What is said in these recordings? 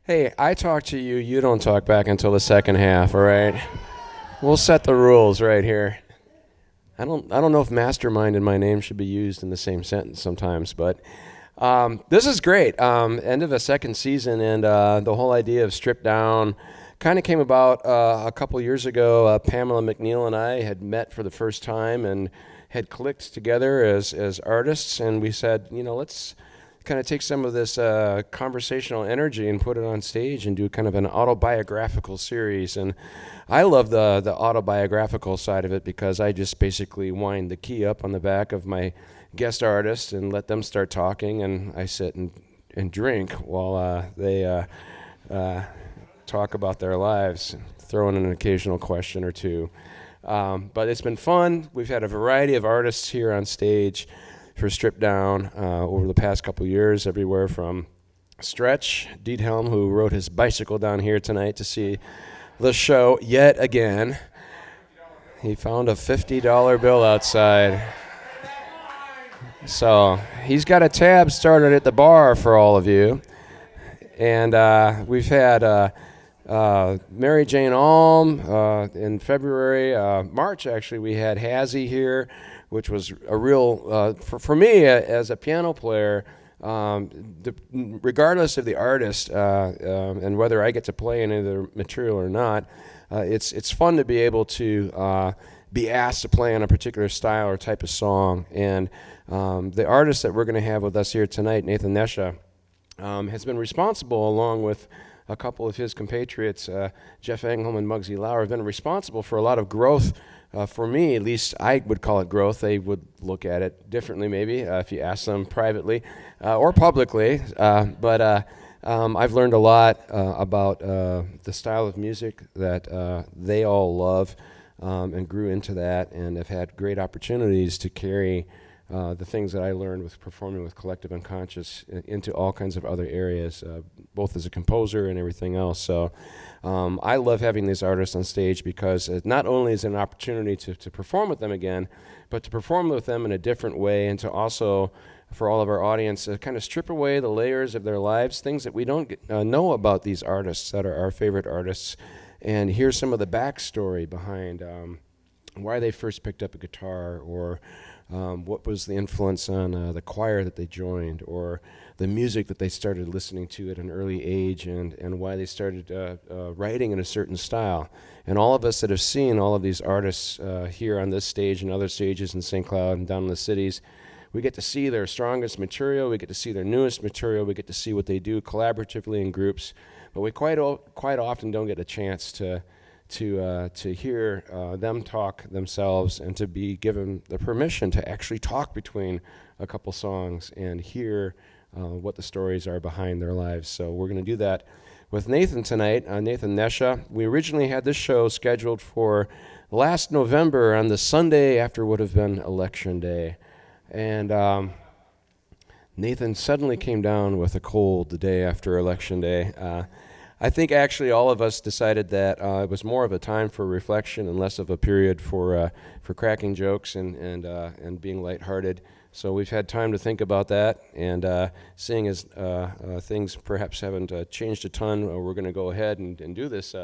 Hey, I talk to you, you don't talk back until the second half, all right? We'll set the rules right here. I don't know if mastermind and my name should be used in the same sentence sometimes, but this is great. End of a second season, and the whole idea of Stripped Down kind of came about a couple years ago. Pamela McNeil and I had met for the first time and had clicked together as artists, and we said, let's kind of take some of this conversational energy and put it on stage and do kind of an autobiographical series. And I love the autobiographical side of it because I just basically wind the key up on the back of my guest artists and let them start talking, and I sit and drink while they talk about their lives, throw in an occasional question or two. But it's been fun. We've had a variety of artists here on stage for Stripped Down over the past couple years, everywhere from Stretch Diethelm, who rode his bicycle down here tonight to see the show yet again. He found a $50 bill outside. So he's got a tab started at the bar for all of you. And we've had Mary Jane Alm in February. March, actually, we had Hazzy here, which was a real, for me as a piano player, regardless of the artist and whether I get to play any of their material or not, it's fun to be able to be asked to play on a particular style or type of song. And the artist that we're going to have with us here tonight, Nathan Nesha, has been responsible, along with a couple of his compatriots, Jeff Engholm and Muggsy Lauer, have been responsible for a lot of growth. For me, at least, I would call it growth. They would look at it differently, maybe, if you ask them privately or publicly. But I've learned a lot about the style of music that they all love and grew into that, and have had great opportunities to carry the things that I learned with performing with Collective Unconscious into all kinds of other areas, both as a composer and everything else. So I love having these artists on stage because it not only is it an opportunity to perform with them again, but to perform with them in a different way, and to also, for all of our audience, kind of strip away the layers of their lives, things that we don't know about these artists that are our favorite artists, and hear some of the backstory behind why they first picked up a guitar, or what was the influence on the choir that they joined, or the music that they started listening to at an early age, and why they started writing in a certain style. And all of us that have seen all of these artists here on this stage and other stages in St. Cloud and down in the cities, we get to see their strongest material, we get to see their newest material, we get to see what they do collaboratively in groups, but we quite often don't get a chance to hear them talk themselves, and to be given the permission to actually talk between a couple songs and hear what the stories are behind their lives. So we're going to do that with Nathan tonight, Nathan Nesha. We originally had this show scheduled for last November on the Sunday after would have been Election Day. And Nathan suddenly came down with a cold the day after Election Day. I think actually all of us decided that it was more of a time for reflection and less of a period for cracking jokes and being lighthearted. So we've had time to think about that, and seeing as things perhaps haven't changed a ton, we're going to go ahead and do this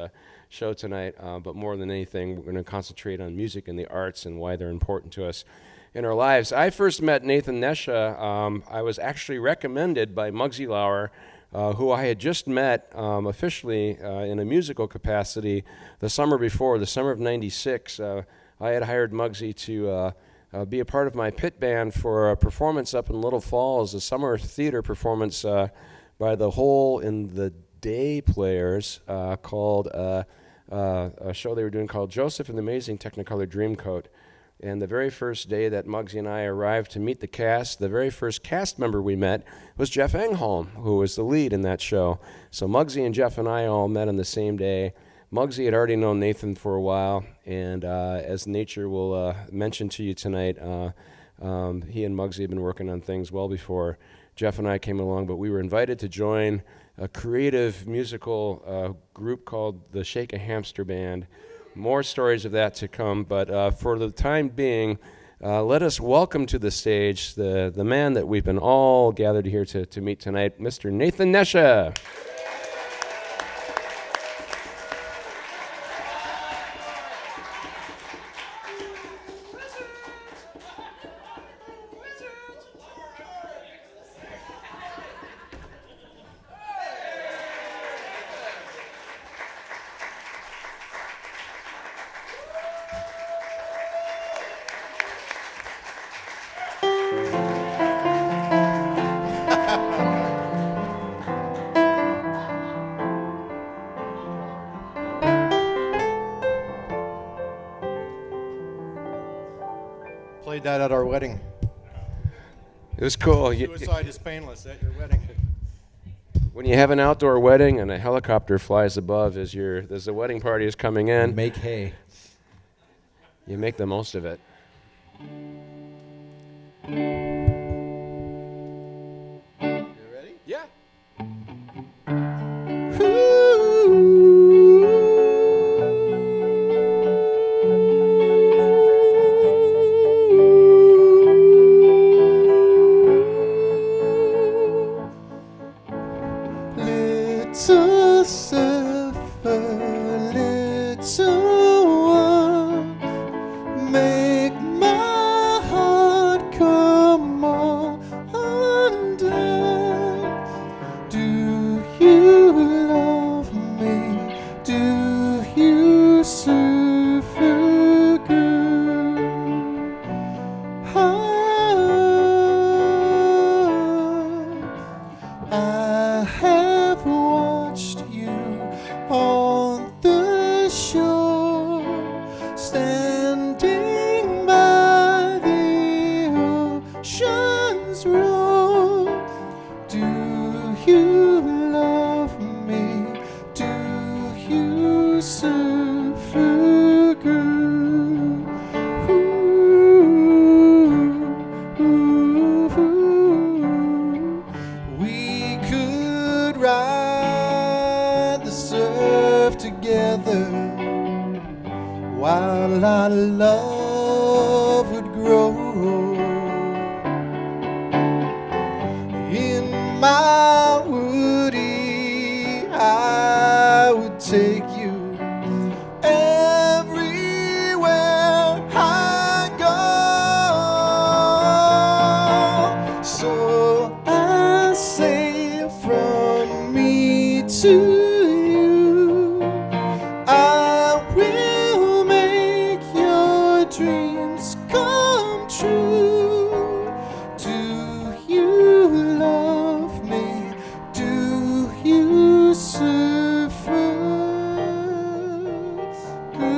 show tonight. But more than anything, we're going to concentrate on music and the arts and why they're important to us in our lives. I first met Nathan Nesha. I was actually recommended by Muggsy Lauer, who I had just met officially in a musical capacity the summer before, the summer of '96. I had hired Muggsy to be a part of my pit band for a performance up in Little Falls, a summer theater performance by the Hole in the Day Players, called a show they were doing called Joseph and the Amazing Technicolor Dreamcoat. And the very first day that Muggsy and I arrived to meet the cast, the very first cast member we met was Jeff Engholm, who was the lead in that show. So Muggsy and Jeff and I all met on the same day. Muggsy had already known Nathan for a while, and as Nature will mention to you tonight, he and Muggsy had been working on things well before Jeff and I came along, but we were invited to join a creative musical group called the Shake a Hamster Band. More stories of that to come, but for the time being, let us welcome to the stage the man that we've been all gathered here to meet tonight, Mr. Nathan Nesha. did that at our wedding. It was cool. Suicide is painless at your wedding. When you have an outdoor wedding and a helicopter flies above as the wedding party is coming in, Make hay. you make the most of it. You ready? Yeah. Little suffer, little one, make my heart come undone. Do you love me? Do you suffer good? I have watched you on the shore, standing by the ocean's roar. Do you love me? Do you suffer good? We could ride the surf together while our love would grow. In my woody, I would take you everywhere I go. So I say from me to you, I will make your dreams come true. Do you love me? Do you suffer good?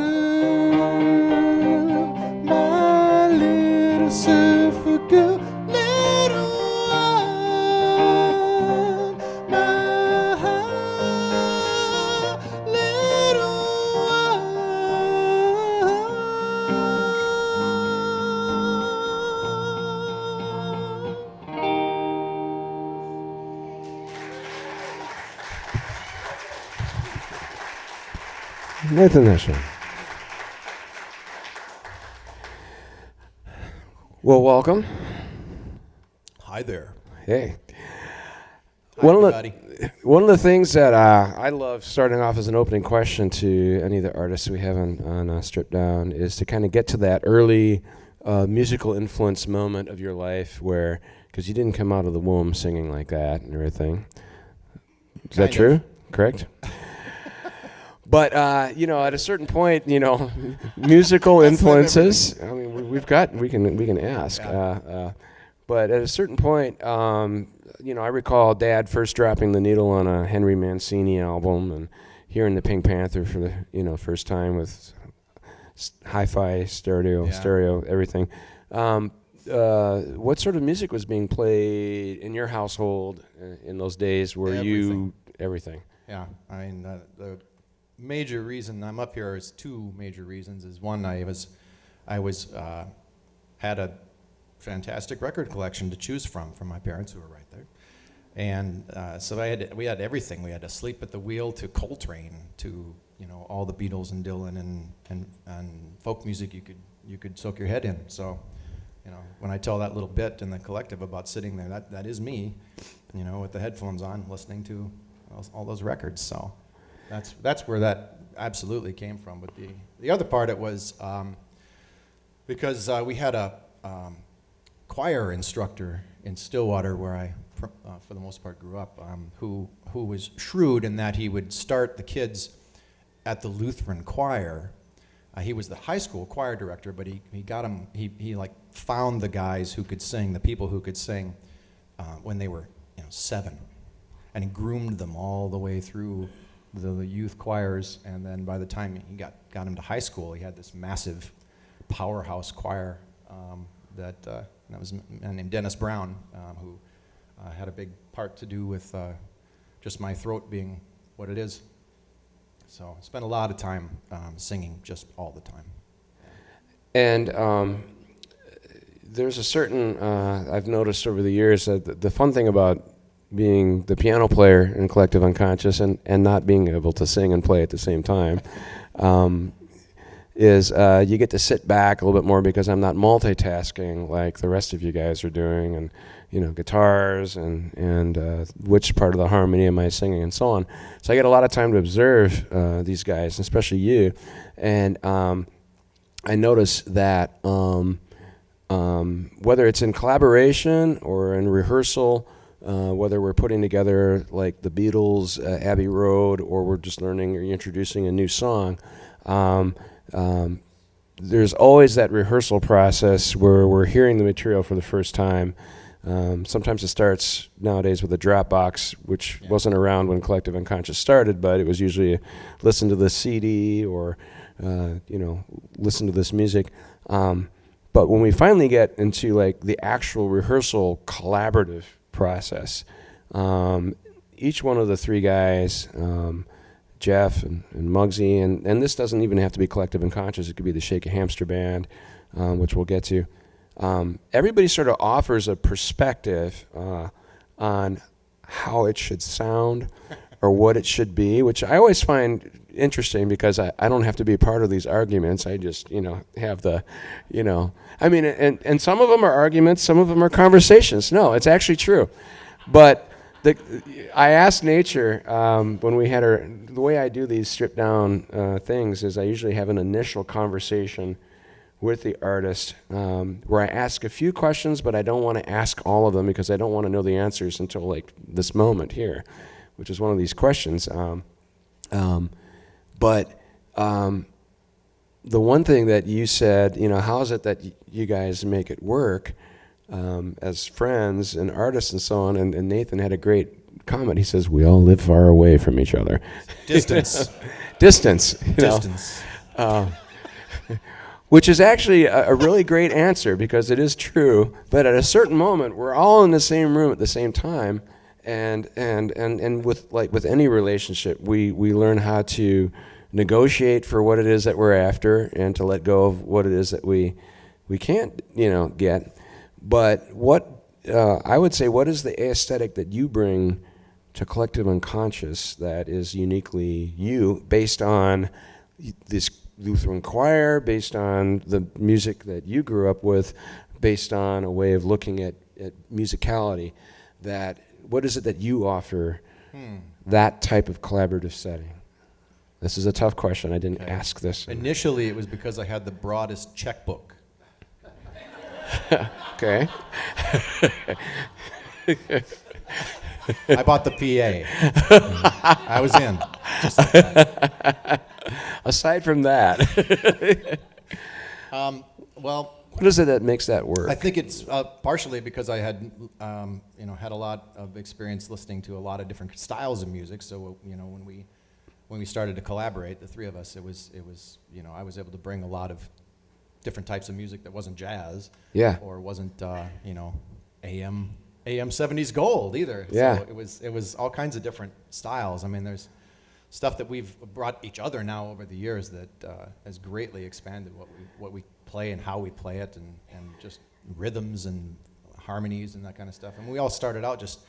My little suffer girl, little one, my little Nathan Nisha. Well, welcome. Hi there. Hey. Hi, everybody. One of the things that I love starting off as an opening question to any of the artists we have on Strip Down is to kind of get to that early musical influence moment of your life where, because you didn't come out of the womb singing like that and everything. Is that true? Correct? But, at a certain point, musical influences, I mean, we can ask. Yeah. But at a certain point, I recall Dad first dropping the needle on a Henry Mancini album and hearing the Pink Panther for the, first time with hi-fi, stereo, everything. What sort of music was being played in your household in those days? Everything? Yeah, I mean, the major reason I'm up here is two major reasons. Is one, I had a fantastic record collection to choose from my parents who were right there, and so we had everything. We had to Sleep at the Wheel to Coltrane to all the Beatles and Dylan and folk music you could soak your head in. So when I tell that little bit in the collective about sitting there, that is me, with the headphones on listening to all those records. So that's where that absolutely came from. But the other part, it was because we had a choir instructor in Stillwater, where I, for the most part, grew up, who was shrewd in that he would start the kids at the Lutheran choir. He was the high school choir director, but he got them. He like found the guys who could sing, the people who could sing, when they were 7, and he groomed them all the way through the youth choirs. And then by the time he got him to high school, he had this massive powerhouse choir that was a man named Dennis Brown, who had a big part to do with just my throat being what it is. So I spent a lot of time singing just all the time. And there's a certain, I've noticed over the years that the fun thing about being the piano player in Collective Unconscious and not being able to sing and play at the same time is you get to sit back a little bit more because I'm not multitasking like the rest of you guys are doing, and guitars and which part of the harmony am I singing and so on. So I get a lot of time to observe these guys, especially you, and I notice that whether it's in collaboration or in rehearsal, whether we're putting together like the Beatles, Abbey Road, or we're just learning or introducing a new song, there's always that rehearsal process where we're hearing the material for the first time. Sometimes it starts nowadays with a Dropbox, which wasn't around when Collective Unconscious started, but it was usually listen to the CD or listen to this music. But when we finally get into like the actual rehearsal collaborative process, each one of the three guys, Jeff and Muggsy, and this doesn't even have to be Collective Unconscious, it could be the Shake a Hamster Band, which we'll get to. Everybody sort of offers a perspective on how it should sound or what it should be, which I always find interesting because I don't have to be a part of these arguments. I just, have the, I mean, and some of them are arguments, some of them are conversations. No, it's actually true. But I asked Nature when we had the way I do these stripped down things is I usually have an initial conversation with the artist where I ask a few questions, but I don't want to ask all of them because I don't want to know the answers until like this moment here, which is one of these questions. But the one thing that you said, how is it that you guys make it work as friends and artists and so on? And Nathan had a great comment. He says, we all live far away from each other. Distance. Distance. Distance. Which is actually a really great answer because it is true. But at a certain moment, we're all in the same room at the same time. And with any relationship, we learn how to negotiate for what it is that we're after and to let go of what it is that we can't get. But I would say, what is the aesthetic that you bring to Collective Unconscious that is uniquely you, based on this Lutheran choir, based on the music that you grew up with, based on a way of looking at musicality? What is it that you offer that type of collaborative setting? This is a tough question. I didn't ask this. Initially, it was because I had the broadest checkbook. Okay. I bought the PA. I was in. Just like that. Aside from that, Well, what is it that makes that work? I think it's partially because I had, had a lot of experience listening to a lot of different styles of music. So, when we started to collaborate, the three of us, it was, I was able to bring a lot of different types of music that wasn't jazz, or wasn't, AM 70s gold either. Yeah. So it was all kinds of different styles. I mean, there's stuff that we've brought each other now over the years that has greatly expanded what we play and how we play it, and just rhythms and harmonies and that kind of stuff. And we all started out just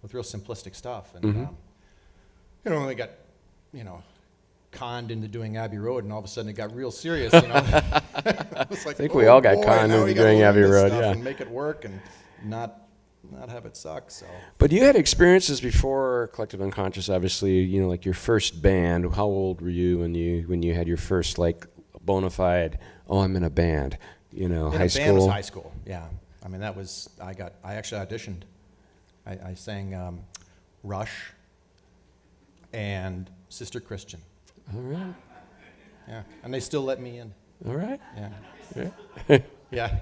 with real simplistic stuff, and when we got conned into doing Abbey Road, and all of a sudden it got real serious. It was like, I think we all got conned into doing Abbey Road, and make it work and not have it suck. So. But you had experiences before Collective Unconscious, obviously. Like your first band. How old were you when you had your first like bona fide? Oh, I'm in a band. High school. Band was high school. Yeah. I mean, that was I actually auditioned. I sang Rush and Sister Christian. All right. Yeah, and they still let me in. All right. Yeah. Yeah.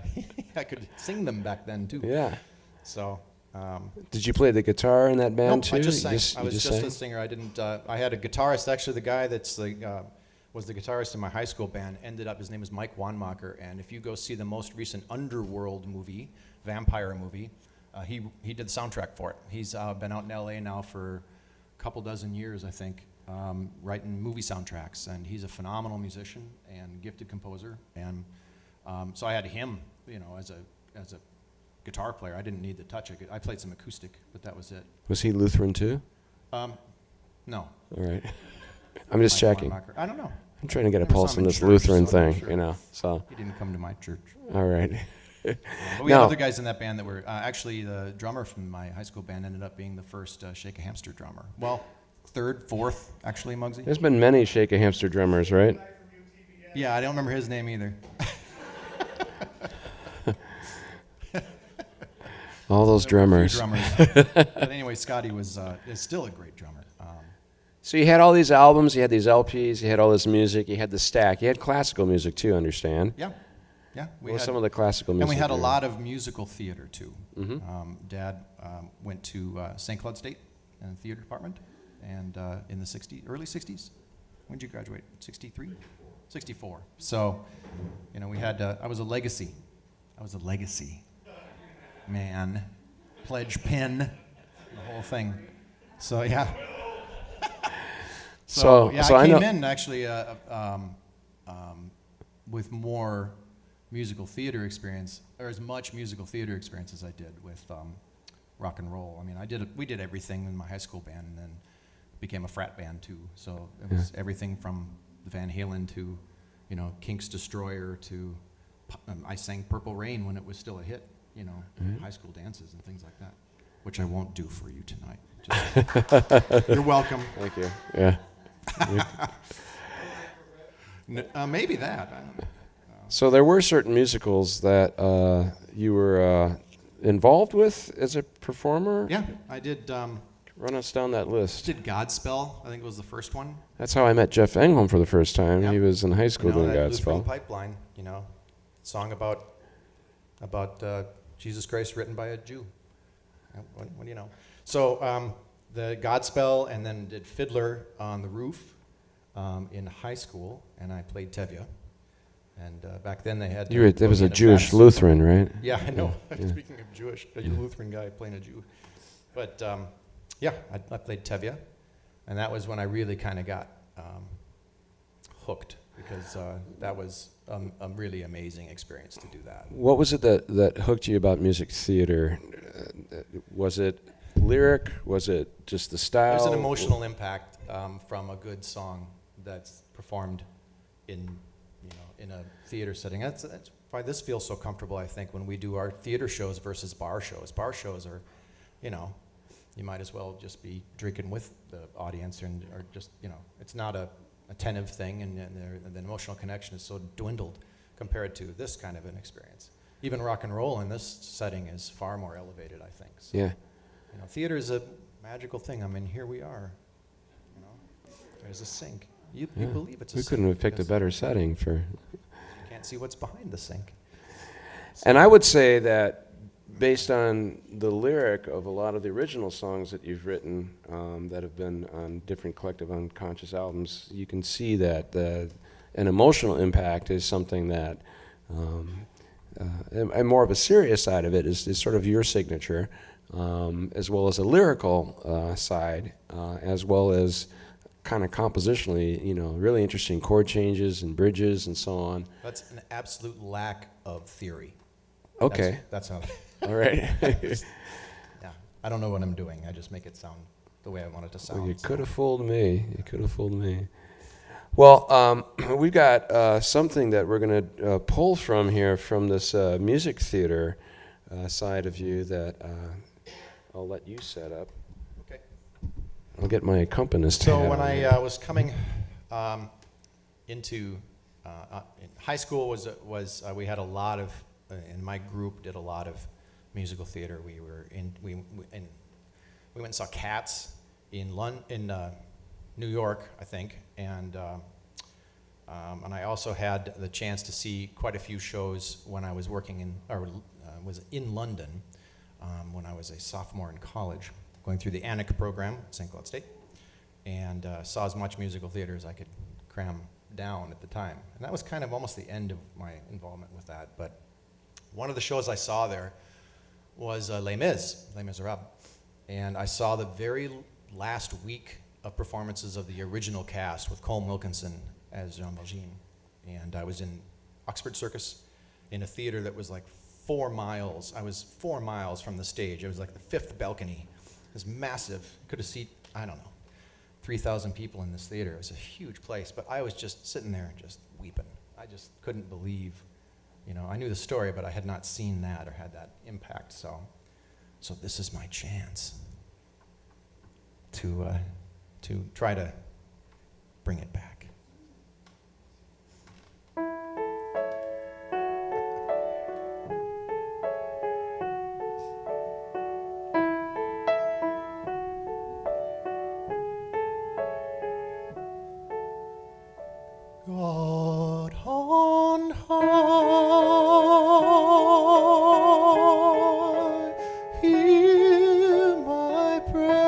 I could sing them back then too. Yeah. So. Did you play the guitar in that band too? I just sang. I was just sang? a singer. I didn't. I had a guitarist, actually, the guy that's was the guitarist in my high school band. His name is Mike Wanmacher, and if you go see the most recent Underworld movie, vampire movie, he did the soundtrack for it. He's been out in LA now for a couple dozen years, I think, writing movie soundtracks, and he's a phenomenal musician and gifted composer. And so I had him, as a guitar player. I didn't need to touch it. I played some acoustic, but that was it. Was he Lutheran too? No. All right. I'm just Mike checking. Wanmacher. I don't know. I'm trying to get a Never saw pulse him on in this church, Lutheran so I'm thing, sure. so. He didn't come to my church. All right. But we had other guys in that band that were actually the drummer from my high school band ended up being the first Shake a Hamster drummer. Well, third, fourth, actually, Muggsy. There's been many Shake a Hamster drummers, right? Yeah, I don't remember his name either. All those There were a few drummers. But anyway, Scotty is still a great drummer. So you had all these albums, you had these LPs, you had all this music, you had the stack. You had classical music too, understand? Yeah. What was some of the classical music? And we had a there? lot of musical theater too. Mm-hmm. Dad went to St. Cloud State in the theater department, and in the early 60s. When did you graduate? 63? 64. So, we had, I was a legacy man, pledge pin, the whole thing. So, yeah. So I I know. came in actually with more musical theater experience, or as much musical theater experience as I did with rock and roll. I mean, we did everything in my high school band, and then became a frat band too. So it was everything from Van Halen to, Kinks Destroyer to, I sang Purple Rain when it was still a hit, high school dances and things like that, which I won't do for you tonight. You're welcome. Thank you. Yeah. Maybe that. I don't know. So there were certain musicals that you were involved with as a performer? Yeah, I did. Run us down that list. Did Godspell? I think it was the first one. That's how I met Jeff Engholm for the first time. Yep. He was in high school doing that Lutheran Godspell. Pipeline, song about Jesus Christ written by a Jew. What do you know? So the Godspell, and then did Fiddler on the Roof in high school, and I played Tevye. And back then they had. There was a Jewish Lutheran, right? Yeah, I know. Yeah. Speaking of Jewish, a Lutheran guy playing a Jew. But I played Tevye, and that was when I really kind of got hooked, because that was a really amazing experience to do that. What was it that hooked you about music theater? Was it lyric? Was it just the style? There's an emotional impact from a good song that's performed in a theater setting. That's why this feels so comfortable, I think, when we do our theater shows versus bar shows. Bar shows are, you might as well just be drinking with the audience, or just, it's not a attentive thing, and the emotional connection is so dwindled compared to this kind of an experience. Even rock and roll in this setting is far more elevated, I think. So, Yeah. Theater is a magical thing. I mean, here we are. There's a sink. You believe it's a We sink. couldn't have picked a because better setting for. You can't see what's behind the sink. And I would say that based on the lyric of a lot of the original songs that you've written that have been on different collective unconscious albums, you can see that an emotional impact is something that, and more of a serious side of it is sort of your signature, as well as a lyrical side, as well as kind of compositionally, really interesting chord changes and bridges and so on. That's an absolute lack of theory. Okay. That's how. All right. Yeah. I don't know what I'm doing. I just make it sound the way I want it to sound. Well, you could have fooled me. You could have fooled me. Well, we've got something that we're going to pull from here from this music theater side of you that I'll let you set up. Okay. I'll get my accompanist. So hat when on I here. was coming into in high school, we had a lot of in my group did a lot of musical theater. We went and saw Cats in New York, I think, and I also had the chance to see quite a few shows when I was was in London when I was a sophomore in college, going through the ANIC program at St. Cloud State, and saw as much musical theater as I could cram down at the time. And that was kind of almost the end of my involvement with that. But one of the shows I saw there was Les Miserables. And I saw the very last week of performances of the original cast with Colm Wilkinson as Jean Valjean. And I was in Oxford Circus in a theater that was like 4 miles. I was 4 miles from the stage. It was like the 5th balcony. It was massive. Could have seated, I don't know, 3,000 people in this theater. It was a huge place. But I was just sitting there just weeping. I just couldn't believe, I knew the story, but I had not seen that or had that impact. So this is my chance to try to bring it back. God on high, hear my prayer.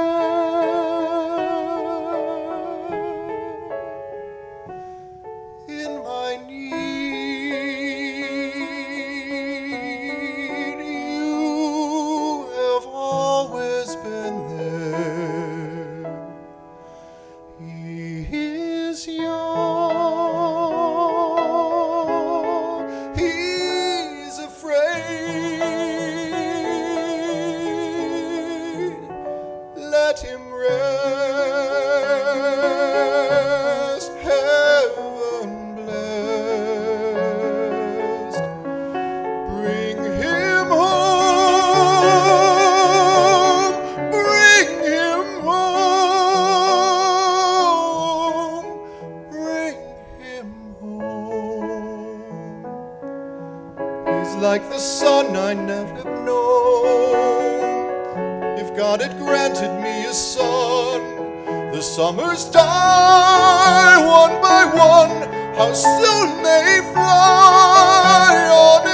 In my need, you have always been there. He is young, he's afraid. Let him rest, heaven blessed. Bring him home, bring him home, bring him home. He's like the son I never have known. If God had granted me a son, the summers die one by one. How soon they fly on,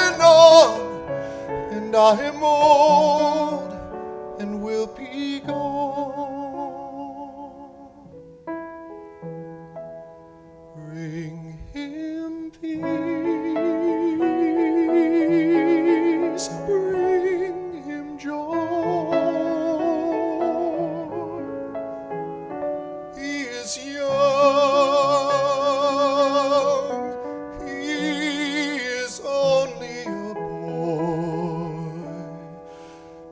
and I am old and will be gone. Bring him peace, bring him joy. He is young, he is only a boy.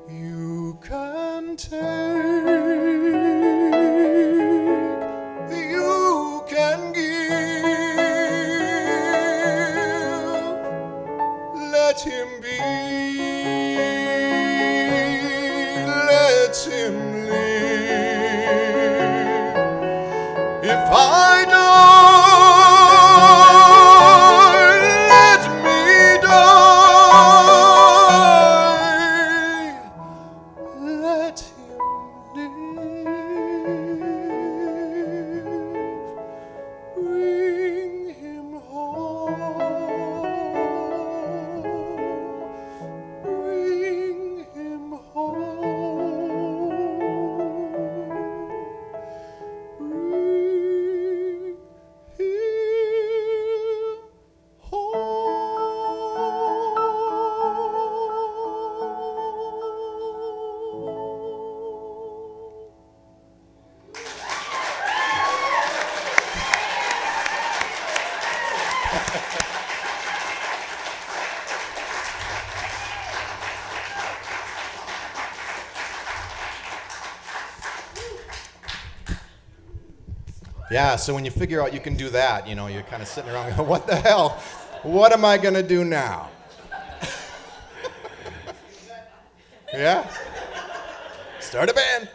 You can take, you can give. Let him be, let him live. If I die, let me die. Let him live. Bring him home. Bring him home. Bring him home. Yeah, so when you figure out you can do that, you're kind of sitting around going, what the hell? What am I going to do now? Yeah? Start a band.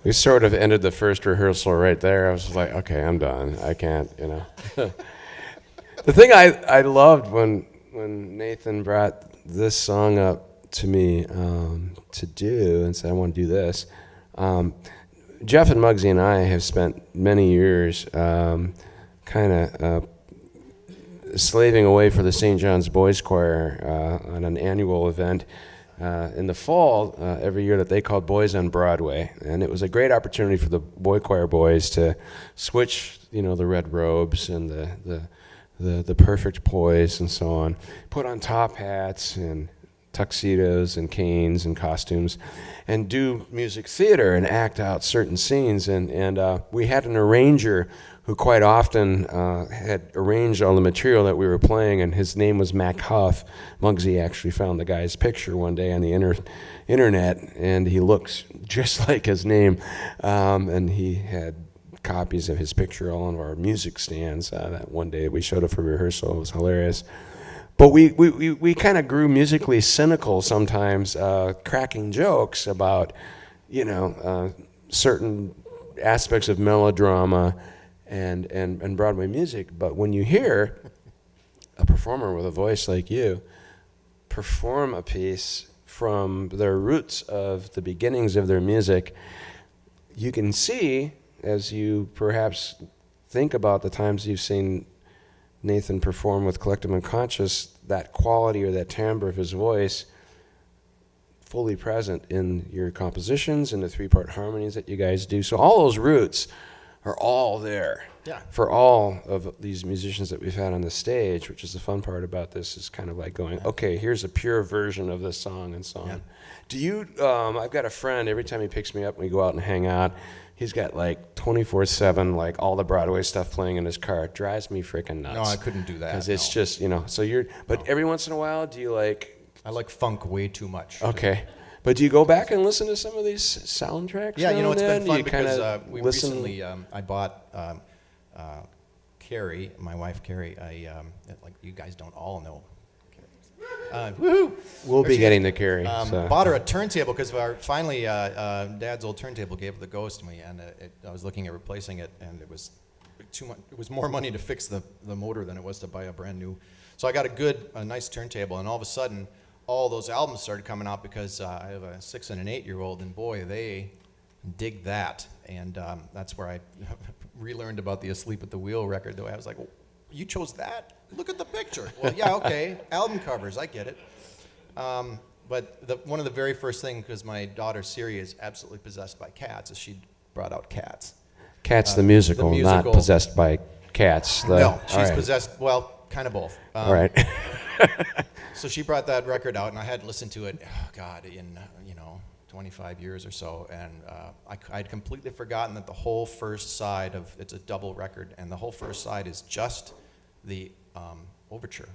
We sort of ended the first rehearsal right there. I was like, okay, I'm done. I can't, The thing I loved when Nathan brought this song up to me to do and said, I want to do this, Jeff and Muggsy and I have spent many years kind of slaving away for the St. John's Boys Choir on an annual event in the fall every year that they called Boys on Broadway, and it was a great opportunity for the boy choir boys to switch, the red robes and the perfect poise and so on, put on top hats and tuxedos and canes and costumes, and do music theater and act out certain scenes. And we had an arranger who quite often had arranged all the material that we were playing, and his name was Mac Huff. Muggsy actually found the guy's picture one day on the internet, and he looks just like his name, and he had copies of his picture all on our music stands. That one day we showed up for rehearsal. It was hilarious. But we kind of grew musically cynical sometimes, cracking jokes about, certain aspects of melodrama and Broadway music. But when you hear a performer with a voice like you perform a piece from their roots of the beginnings of their music, you can see, as you perhaps think about the times you've seen Nathan perform with Collective Unconscious, that quality or that timbre of his voice fully present in your compositions and the three-part harmonies that you guys do. So all those roots are all there for all of these musicians that we've had on the stage, which is the fun part about this, is kind of like going, okay, here's a pure version of this song and so on. Do you, I've got a friend, every time he picks me up and we go out and hang out, he's got like 24/7, like all the Broadway stuff playing in his car. It drives me freaking nuts. No, I couldn't do that. Because it's just, so you're, but every once in a while, do you like? I like funk way too much. Okay. But do you go back and listen to some of these soundtracks? Yeah, it's been fun because we listen? recently, I bought Carrie, my wife Carrie, like you guys don't all know. Woohoo! We'll be getting the Carrie. Bought her a turntable because finally Dad's old turntable gave the ghost to me, and I was looking at replacing it, and it was too much. It was more money to fix the motor than it was to buy a brand new. So I got a nice turntable, and all of a sudden, all those albums started coming out because I have a 6 and an 8-year-old, and boy, they dig that, and that's where I relearned about the Asleep at the Wheel record. Though I was like, well, you chose that? Look at the picture. Well, yeah, okay, album covers, I get it. But one of the very first things, because my daughter Siri is absolutely possessed by cats, is she brought out Cats. Cats the musical, not possessed by cats. No, she's possessed, well, kind of both. All right. So she brought that record out, and I hadn't listened to it, in 25 years or so, and I'd completely forgotten that the whole first side it's a double record, and the whole first side is just the overture.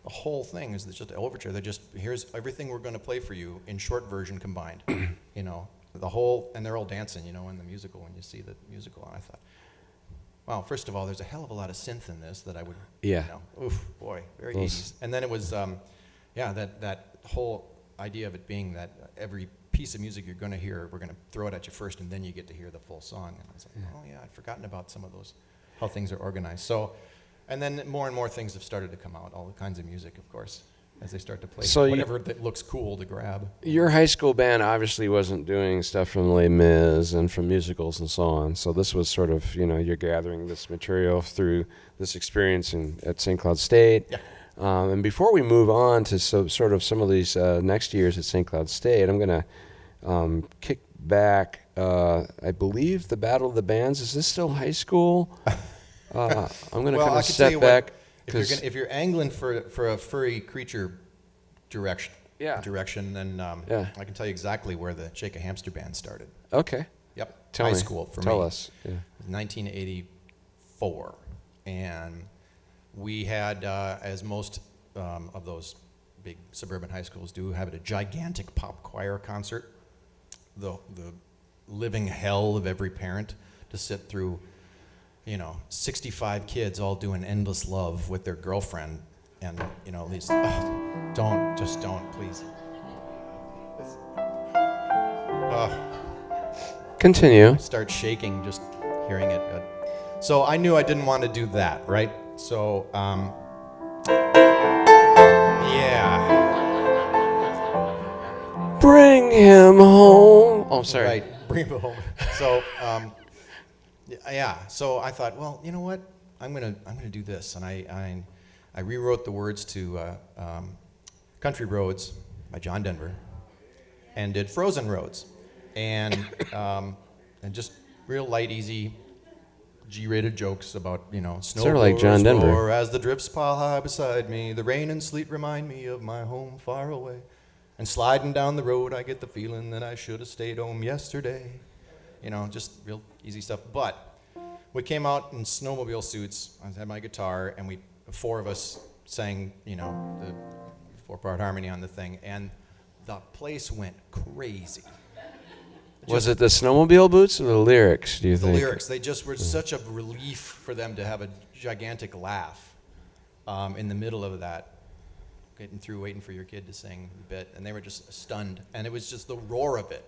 The whole thing is just the overture. Here's everything we're going to play for you in short version combined. The whole, and they're all dancing, in the musical when you see the musical, and I thought, wow, first of all, there's a hell of a lot of synth in this that I would, oof, boy, very 80s. And then it was, that whole idea of it being that every piece of music you're going to hear, we're going to throw it at you first, and then you get to hear the full song. And I was like, oh yeah, I'd forgotten about some of those, how things are organized. So, and then more and more things have started to come out, all the kinds of music, of course, as they start to play whatever that looks cool to grab. Your high school band obviously wasn't doing stuff from Les Mis and from musicals and so on. So this was sort of, you're gathering this material through this experience at St. Cloud State. Yeah. And before we move on to sort of some of these next years at St. Cloud State, I'm going to kick back. I believe the Battle of the Bands, is this still high school? I'm going to kind of step back. If you're angling for a furry creature direction, then I can tell you exactly where the Shake a Hamster Band started. Okay. Yep. Tell high me. School for Tell me. us. Yeah. 1984, and we had, as most of those big suburban high schools do, have a gigantic pop choir concert. The living hell of every parent to sit through. 65 kids all doing Endless Love with their girlfriend, and these. Don't, please. Continue. Start shaking just hearing it. So I knew I didn't want to do that, right? So, Bring him home. Oh, sorry. Right, bring him home. So, so I thought, well, you know what? I'm gonna do this, and I rewrote the words to Country Roads by John Denver, and did Frozen Roads, and just real light, easy, G-rated jokes about, snow Sort of like John Denver. roar as the drifts pile high beside me. The rain and sleet remind me of my home far away. And sliding down the road, I get the feeling that I should have stayed home yesterday. Just real easy stuff. But we came out in snowmobile suits. I had my guitar, and four of us sang, the 4-part harmony on the thing, and the place went crazy. Was it the snowmobile boots or the lyrics, do you think? The lyrics, they just were such a relief for them to have a gigantic laugh in the middle of that, getting through waiting for your kid to sing a bit, and they were just stunned. And it was just the roar of it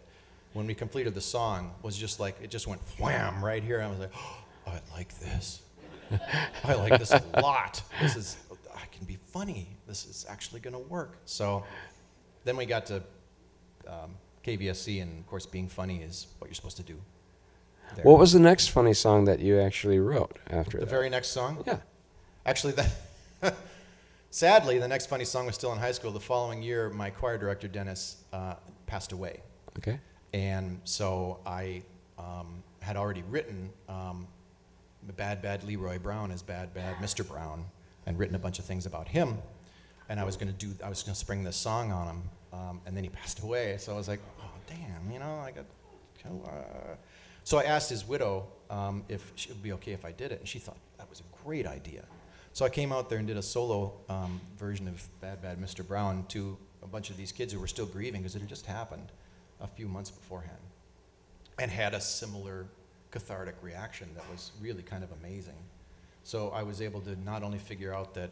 when we completed the song was just like, it just went wham right here. I was like, oh, I like this. I like this a lot. I can be funny. This is actually going to work. So then we got to KVSC, and of course being funny is what you're supposed to do there. What was the next funny song that you actually wrote after The that? very next song? Yeah. Actually, sadly, the next funny song was still in high school. The following year, my choir director, Dennis, passed away. Okay. And so I had already written Bad Bad Leroy Brown as Bad Bad Mr. Brown, and written a bunch of things about him. And I was going to spring this song on him, and then he passed away. So I was like, oh damn, I got. So I asked his widow if it would be okay if I did it, and she thought that was a great idea. So I came out there and did a solo version of Bad Bad Mr. Brown to a bunch of these kids who were still grieving because it had just happened a few months beforehand, and had a similar cathartic reaction that was really kind of amazing. So I was able to not only figure out that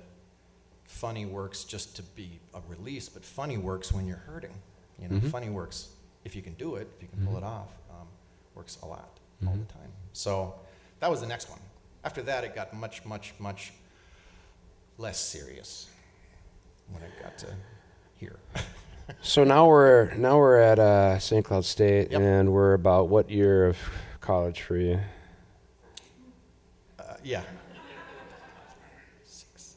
funny works just to be a release, but funny works when you're hurting. Funny works if you can do it, if you can pull it off, works a lot, all the time. So that was the next one. After that, it got much, much, much less when I got to here. So now we're at St. Cloud State, Yep. and we're about what year of college for you? Yeah. 6.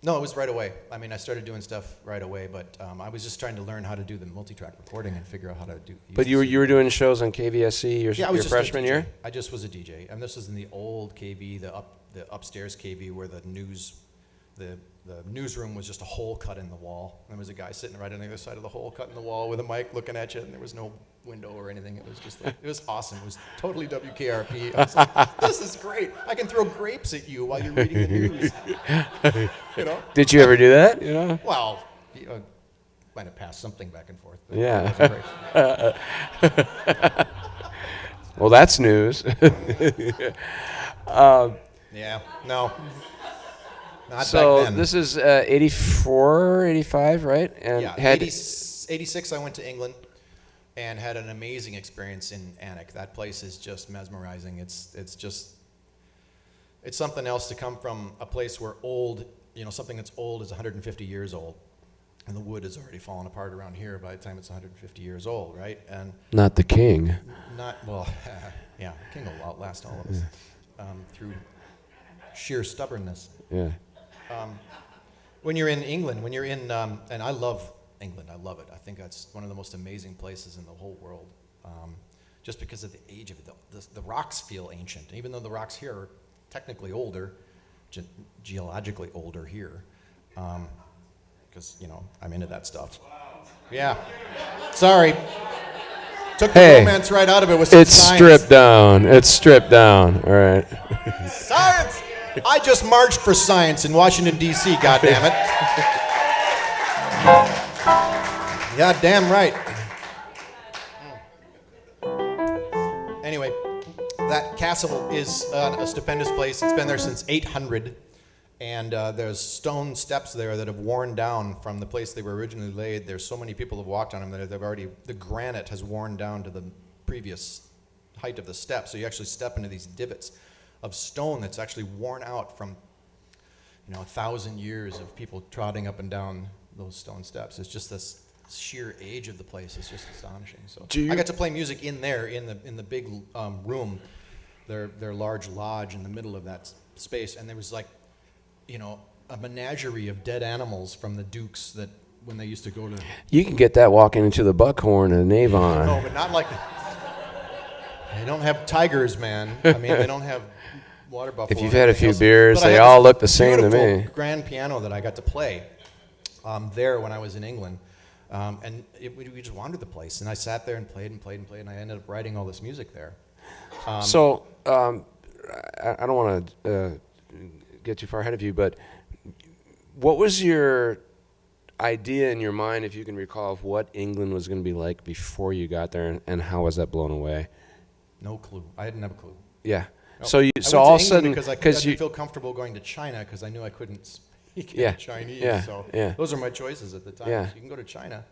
No, it was right away. I mean, I started doing stuff right away, but I was just trying to learn how to do the multi-track recording and figure out how to do. But you were doing shows on KVSC your Yeah, I was just freshman a DJ. year? I just was a DJ, and this was in the old KV, the upstairs KV, where the newsroom was just a hole cut in the wall. And there was a guy sitting right on the other side of the hole cut in the wall with a mic looking at you, and there was no window or anything. It was just like, it was awesome. It was totally WKRP. I was like, this is great. I can throw grapes at you while you're reading the news. Did you ever do that? Well, might have passed something back and forth. But Yeah. it wasn't great. Well, that's news. Yeah, no. Not So back then. this is 84, 85, right? And Yeah, had 86 I went to England and had an amazing experience in Anik. That place is just mesmerizing. It's something else to come from a place where something that's old is 150 years old. And the wood has already fallen apart around here by the time it's 150 years old, right? And not the king. yeah, King will outlast all of us through sheer stubbornness. Yeah. When you're in England, and I love England, I love it. I think that's one of the most amazing places in the whole world, just because of the age of it. The rocks feel ancient, even though the rocks here are technically older, geologically older here, because I'm into that stuff. Yeah, sorry, took the romance right out of it with some it's science. stripped down. It's stripped down. All right. Science! I just marched for science in Washington, D.C., goddammit. God damn right. Anyway, that castle is a stupendous place. It's been there since 800, and there's stone steps there that have worn down from the place they were originally laid. There's so many people have walked on them that the granite has worn down to the previous height of the steps, so you actually step into these divots of stone that's actually worn out from 1,000 years of people trotting up and down those stone steps. It's just this sheer age of the place is just astonishing. So I got to play music in there in the big room, their large lodge in the middle of that space, and there was a menagerie of dead animals from the dukes that when they used to go to. You can get that walking into the Buckhorn and Avon. No, but not like. They don't have tigers, man. I mean, they don't have water buffalo. If you've had a few else. beers, But I they had all this look the same to beautiful me. grand piano that I got to play there when I was in England. And we just wandered the place. And I sat there and played and played and played. And I ended up writing all this music there. I don't want to get too far ahead of you, but what was your idea in your mind, if you can recall, of what England was going to be like before you got there, and how was that blown away? No clue. I didn't have a clue. Yeah. No. So I went all of a to sudden, England because I didn't feel comfortable going to China because I knew I couldn't speak Chinese. So those are my choices at the time. Yeah. So you can go to China.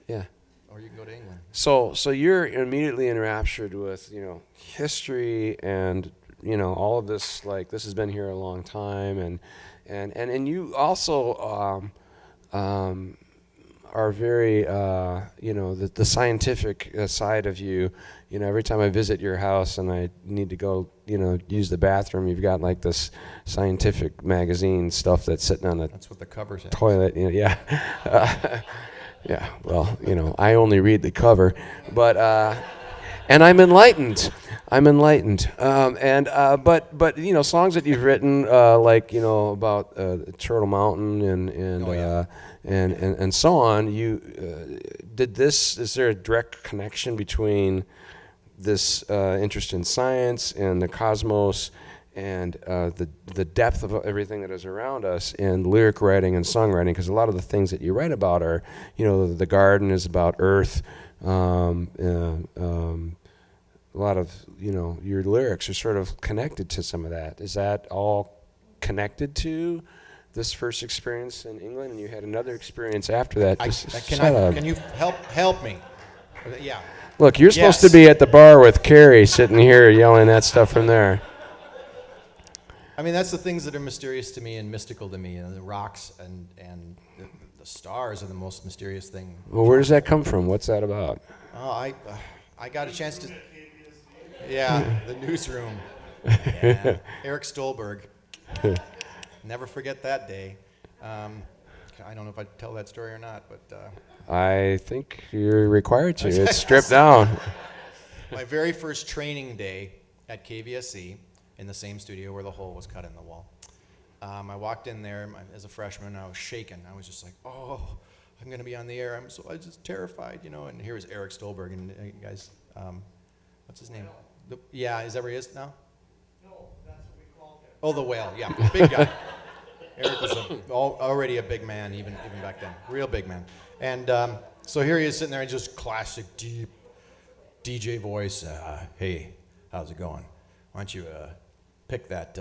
Yeah. Or you can go to England. So you're immediately enraptured with, history and, all of this, like, this has been here a long time, and you also are very, the scientific side of you. Every time I visit your house and I need to go, use the bathroom, you've got like this scientific magazine stuff that's sitting on the That's what the cover says. toilet. Yeah. Yeah, well, I only read the cover, but and I'm enlightened. But songs that you've written, like about Turtle Mountain and so on. You did this. Is there a direct connection between this interest in science and the cosmos and the depth of everything that is around us in lyric writing and songwriting? Because a lot of the things that you write about are, the garden is about earth. A lot of, your lyrics are sort of connected to some of that. Is that all connected to this first experience in England? And you had another experience after that. Can you help me? Yeah. Look, you're supposed to be at the bar with Carrie sitting here yelling that stuff from there. I mean, that's the things that are mysterious to me and mystical to me. The rocks and the stars are the most mysterious thing. Well, where does that come from? What's that about? Oh, I got a chance to. Yeah, the newsroom. Yeah. Eric Stolberg. Never forget that day. I don't know if I tell that story or not, but. I think you're required to. It's stripped down. My very first training day at KVSE, in the same studio where the hole was cut in the wall. I walked in there as a freshman, and I was shaking. I was just like, oh, I'm going to be on the air. I was just terrified, And here was Eric Stolberg, and you guys, what's his name? Is that where he is now? No, that's what we called him. Oh, the whale, yeah, big guy. Eric was already a big man, even back then, real big man. And so here he is sitting there in just classic, deep DJ voice. Hey, how's it going? Why don't you pick that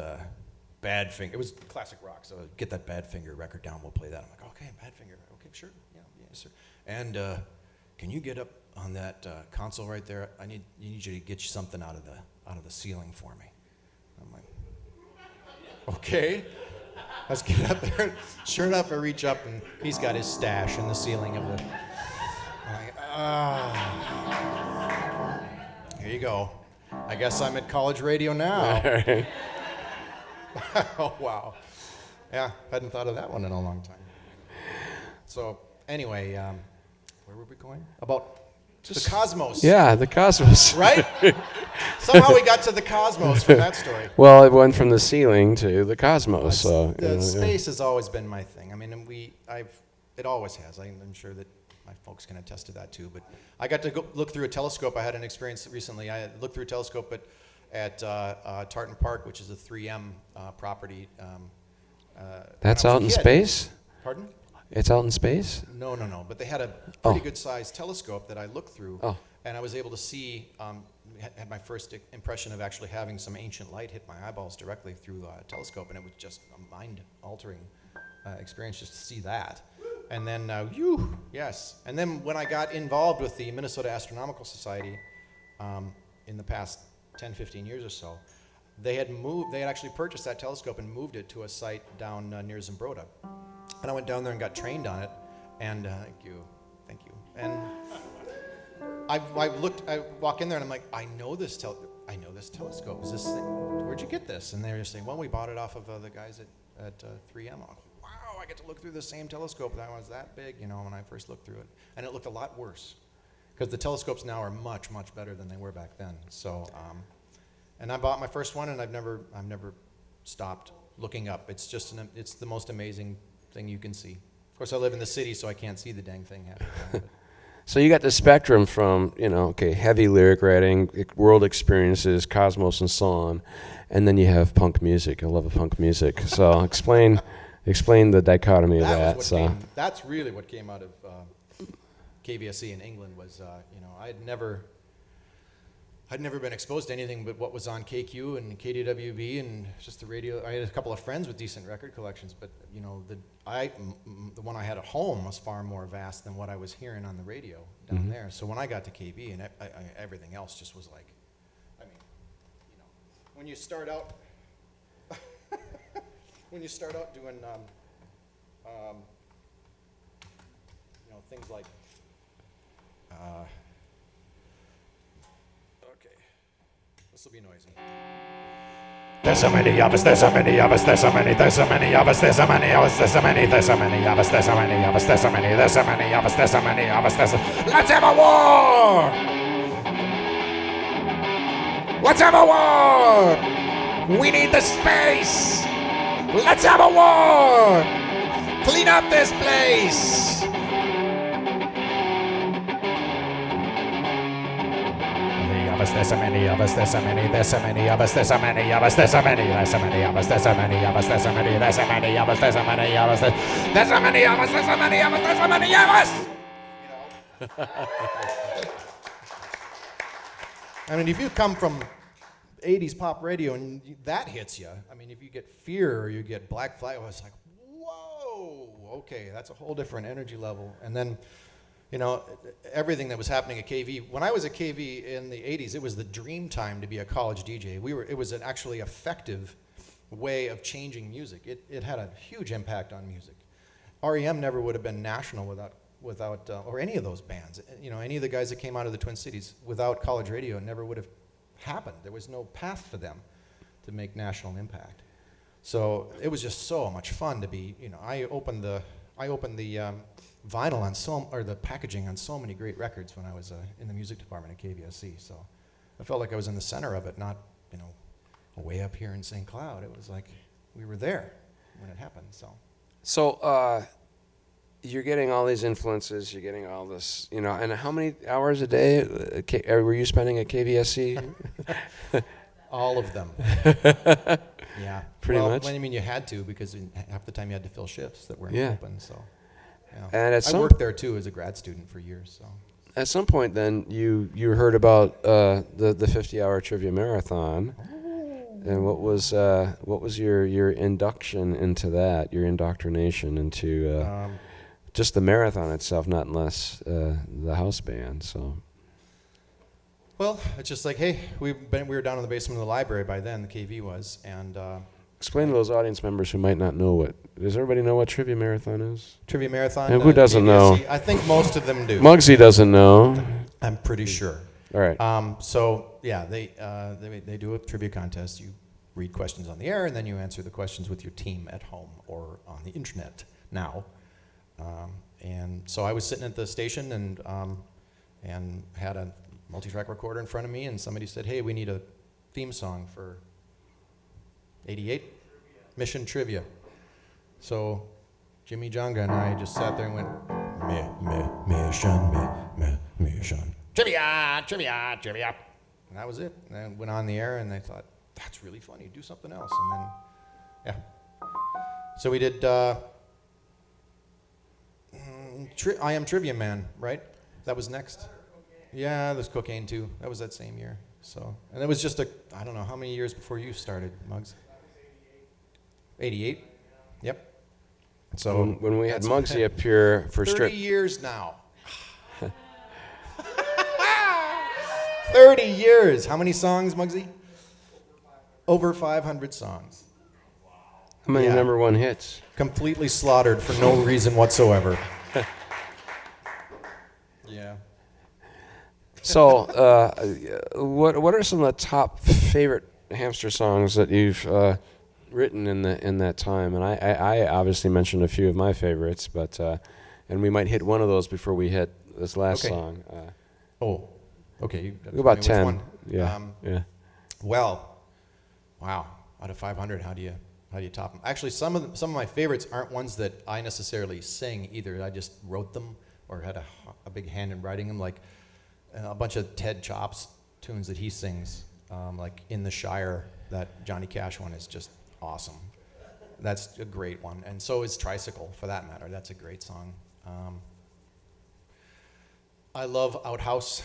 Badfinger? It was classic rock, so get that Badfinger record down. We'll play that. I'm like, okay, Badfinger. Okay, sure. Yeah, sir. And can you get up on that console right there? I need you to get you something out of the ceiling for me. I'm like, okay. Let's get up there. Sure enough, I reach up and he's got his stash in the ceiling of the. I'm like, here you go. I guess I'm at college radio now. Oh, wow. Yeah, hadn't thought of that one in a long time. So, anyway, where were we going? About the cosmos. Yeah, the cosmos. Right? Somehow we got to the cosmos from that story. Well, it went from the ceiling to the cosmos. Space has always been my thing. I mean, it always has. I'm sure that my folks can attest to that too. But I got to go look through a telescope. I had an experience recently. I looked through a telescope at Tartan Park, which is a 3M property. That's out in space? Pardon? It's out in space? No. But they had a pretty good-sized telescope that I looked through, and I was able to see, had my first impression of actually having some ancient light hit my eyeballs directly through a telescope, and it was just a mind-altering experience just to see that. And then, yes. And then when I got involved with the Minnesota Astronomical Society in the past 10, 15 years or so, they had actually purchased that telescope and moved it to a site down near Zimbrota. And I went down there and got trained on it, and thank you. And I walk in there and I'm like, I know this telescope. Is this thing? Where'd you get this? And they're just saying, well, we bought it off of the guys at 3M. I'm like, wow, I get to look through the same telescope that was that big, you know, when I first looked through it. And it looked a lot worse because the telescopes now are much, much better than they were back then. So, and I bought my first one, and I've never stopped looking up. It's just it's the most amazing thing you can see. Of course, I live in the city, so I can't see the dang thing happening. So you got the spectrum from, heavy lyric writing, world experiences, cosmos, and so on, and then you have punk music. I love punk music. So explain the dichotomy of that. That's really what came out of KVSE in England was, I'd never been exposed to anything but what was on KQ and KDWB and just the radio. I had a couple of friends with decent record collections, but the one I had at home was far more vast than what I was hearing on the radio down there. So when I got to KB and everything else just was like, when you start out, doing, things like. This will be noisy. There's so many of us, there's so many of us, there's so many, there's so many of us, there's so many of us, there's so many, there's so many of us, there's so many of us, there's so many, there's so many of us, there's so many of us, let's have a war! Let's have a war! We need the space! Let's have a war! Clean up this place! There's so many of us, there's so many, there's so many of us, there's so many of us, there's so many, there's so many of us, there's so many of us, there's so many, there's so many of us, there's so many of us, there's so many of us, there's so many of us, there's so many of us. I mean, if you come from 80s pop radio and that hits you, I mean, if you get Fear or you get Black Flag, it's like, whoa, okay, that's a whole different energy level. And then, everything that was happening at KV. When I was at KV in the 80s, it was the dream time to be a college DJ. It was an actually effective way of changing music. It had a huge impact on music. REM never would have been national without or any of those bands. Any of the guys that came out of the Twin Cities without college radio, it never would have happened. There was no path for them to make national impact. So it was just so much fun to be. I opened the vinyl on the packaging on so many great records when I was in the music department at KVSC. So I felt like I was in the center of it, not way up here in St. Cloud. It was like we were there when it happened. So you're getting all these influences, you're getting all this, and how many hours a day were you spending at KVSC? All of them. Yeah. Pretty much. I mean, you had to because half the time you had to fill shifts that weren't open. So. Yeah. And I worked there too as a grad student for years. So at some point, then you heard about the 50-hour trivia marathon, and what was your induction into that? Your indoctrination into just the marathon itself, not unless the house band. So. Well, it's just like, hey, we were down in the basement of the library by then. The KV was, and. Explain to those audience members who might not know does everybody know what Trivia Marathon is? Trivia Marathon? And who doesn't know? I think most of them do. Muggsy doesn't know. I'm pretty sure. All right. They do a trivia contest. You read questions on the air, and then you answer the questions with your team at home or on the internet now. And so I was sitting at the station and had a multi-track recorder in front of me, and somebody said, hey, we need a theme song for 88 Mission Trivia. So Jimmy Jonga and I just sat there and went, Mission. Trivia. And that was it. And I went on the air and I thought, that's really funny, do something else. And then, yeah. So we did I Am Trivia Man, right? That was next. Yeah, there's Cocaine too. That was that same year. So, and it was just I don't know, how many years before you started, Muggs? 88? Yep. So when we had Muggsy up here for 30 years now. 30 years. How many songs, Muggsy? Over 500 songs. How many number one hits? Completely slaughtered for no reason whatsoever. Yeah. So, what are some of the top favorite Hamster songs that you've written in that time, and I obviously mentioned a few of my favorites, but and we might hit one of those before we hit this last Okay. song. Oh, okay. You gotta About tell me 10. which one. Yeah, yeah. Well, wow. Out of 500, how do you top them? Actually, some of my favorites aren't ones that I necessarily sing either. I just wrote them or had a big hand in writing them. Like a bunch of Ted Chops tunes that he sings, like "In the Shire." That Johnny Cash one is just awesome. That's a great one, and so is "Tricycle" for that matter. That's a great song. I love "Outhouse."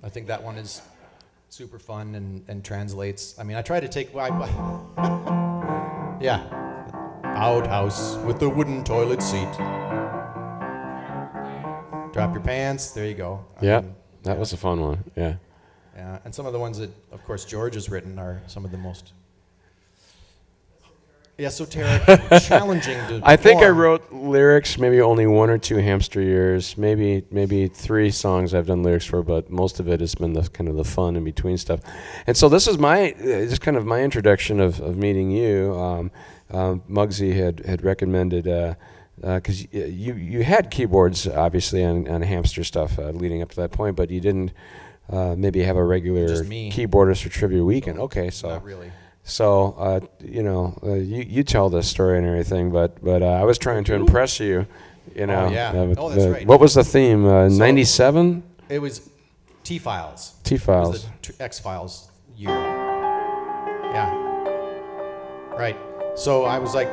I think that one is super fun and translates. I mean, I try to take. Yeah. Outhouse with the wooden toilet seat. Drop your pants. There you go. Yeah, that was a fun one. Yeah. Yeah, and some of the ones that, of course, George has written are some of the most esoteric, challenging to I think I perform. wrote lyrics maybe only 1 or 2 Hamster years, maybe 3 songs I've done lyrics for, but most of it has been the kind of the fun in between stuff. And so this is my just kind of my introduction of meeting you. Muggsy had recommended because you had keyboards obviously on Hamster stuff leading up to that point, but you didn't maybe have a regular Just me. keyboardist for Trivia Weekend. Okay, so. Not really. So, you tell this story and everything, but I was trying to impress you, you know. Oh, yeah. with Oh, that's right. What was the theme? 97? It was T-Files. T-Files. It was the X-Files year. Yeah. Right. So I was like,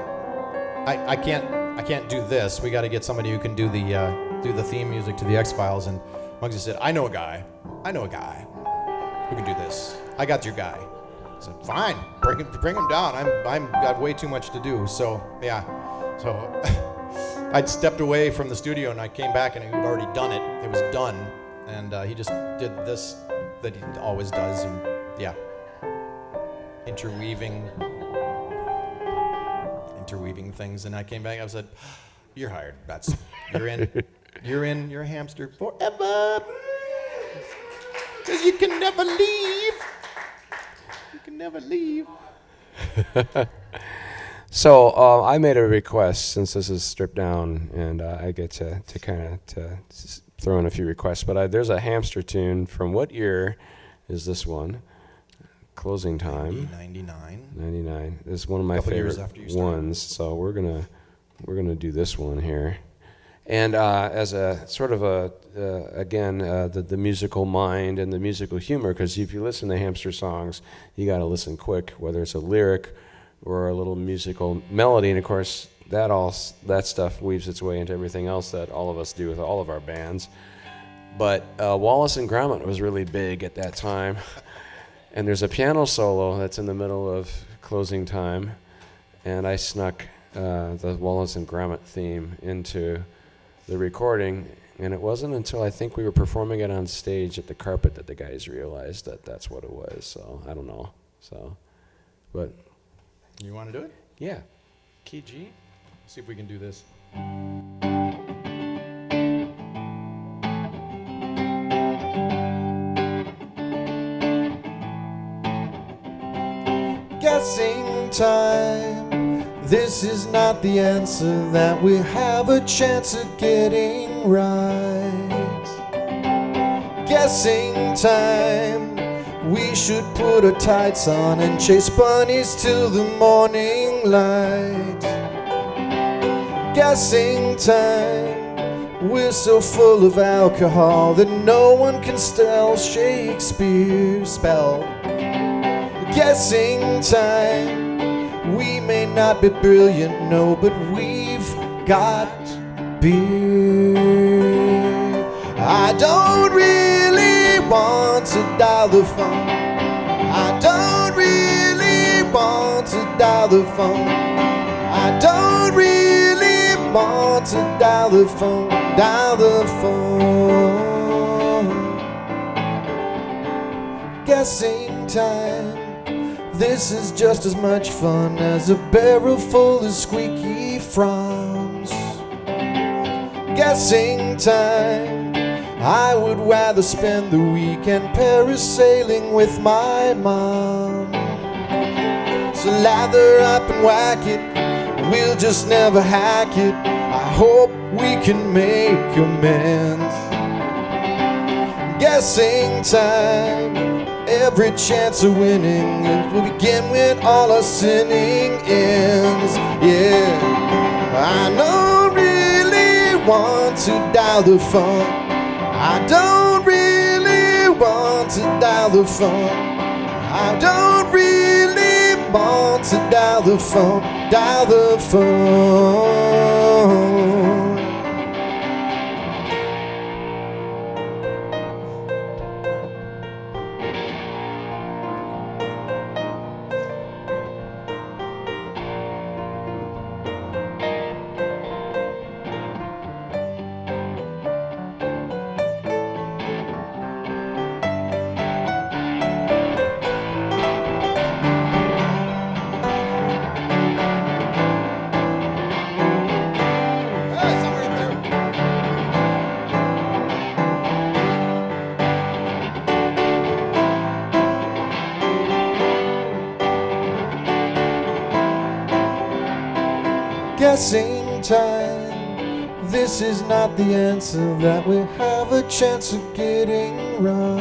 I can't do this. We got to get somebody who can do the theme music to the X-Files. And Muggsy said, I know a guy who can do this. I got your guy. I said, fine, bring him down. I'm got way too much to do. So yeah, so I'd stepped away from the studio and I came back and he'd already done it. It was done, and he just did this that he always does, and yeah, interweaving things. And I came back. I said, you're hired. You're in. You're a Hamster forever. 'Cause you can never leave. Never leave. So I made a request since this is stripped down, and I get to kind of throw in a few requests. But there's a Hamster tune from what year is this one? Closing Time. 99. 99. This is one of my Couple years favorite after you started. ones. So we're gonna do this one here. And as a sort of the musical mind and the musical humor, because if you listen to Hamster songs, you got to listen quick, whether it's a lyric or a little musical melody. And of course, that stuff weaves its way into everything else that all of us do with all of our bands. But Wallace and Gromit was really big at that time. And there's a piano solo that's in the middle of Closing Time, and I snuck the Wallace and Gromit theme into the recording, and it wasn't until I think we were performing it on stage at the Carpet that the guys realized that that's what it was. So I don't know. So, but You want to do it? yeah, key G. See if we can do this. Guessing time. This is not the answer that we have a chance of getting right. Guessing time. We should put our tights on and chase bunnies till the morning light. Guessing time. We're so full of alcohol that no one can spell Shakespeare's spell. Guessing time. We may not be brilliant, no, but we've got beer. I don't really want to dial the phone. I don't really want to dial the phone. I don't really want to dial the phone. Dial the phone. Guessing time. This is just as much fun as a barrel full of squeaky froms. Guessing time. I would rather spend the weekend parasailing with my mom. So lather up and whack it, we'll just never hack it. I hope we can make amends. Guessing time, every chance of winning will begin when all our sinning ends. Yeah, I don't really want to dial the phone. I don't really want to dial the phone. I don't really want to dial the phone. Dial the phone. Guessing time, this is not the answer that we have a chance of getting right.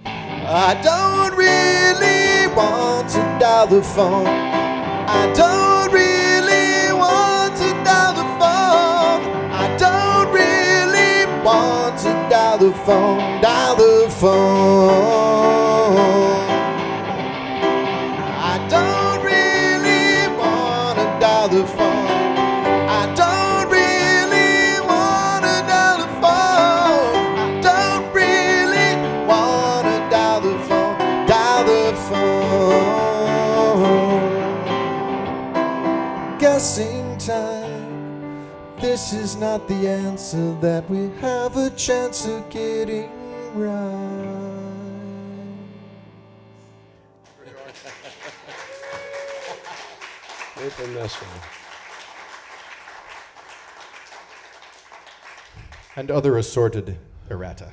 I don't really want to dial the phone. I don't really want to dial the phone. I don't really want to dial the phone. Dial the phone. I don't really want to dial the phone. I don't really want to dial the phone. I don't really want to dial the phone. Dial the phone. Guessing time. This is not the answer that we have a chance of getting right. Nathan Nestor. And other assorted errata.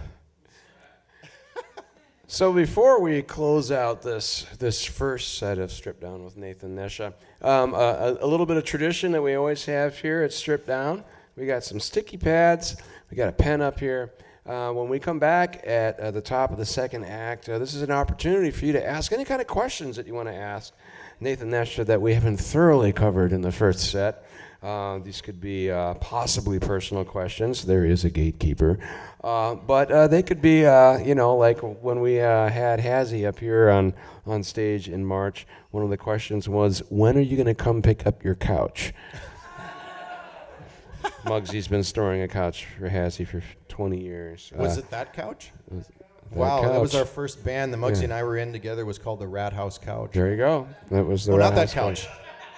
So before we close out this first set of Strip Down with Nathan Nesha, a little bit of tradition that we always have here at Strip Down. We got some sticky pads. We got a pen up here. When we come back at the top of the second act, this is an opportunity for you to ask any kind of questions that you want to ask Nathan Nesha that we haven't thoroughly covered in the first set. These could be possibly personal questions. There is a gatekeeper. But they could be, like when we had Hazzy up here on stage in March, one of the questions was, when are you going to come pick up your couch? Muggsy's been storing a couch for Hazzy for 20 years. Was it that couch? Wow, That was our first band. The Muggsy Yeah. and I were in together. Was called the Rat House Couch. There you go. That was the Oh, Rat not that House couch.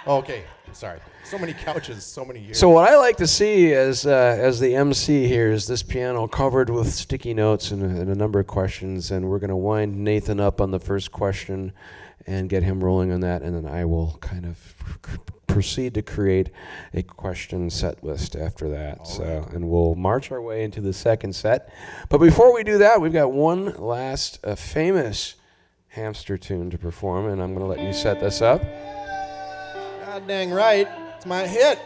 Oh, okay. Sorry. So many couches, so many years. So what I like to see as the MC here is this piano covered with sticky notes and a number of questions, and we're going to wind Nathan up on the first question and get him rolling on that, and then I will kind of proceed to create a question set list after that. And we'll march our way into the second set. But before we do that, we've got one last famous hamster tune to perform, and I'm going to let you set this up. God dang right. It's my hit.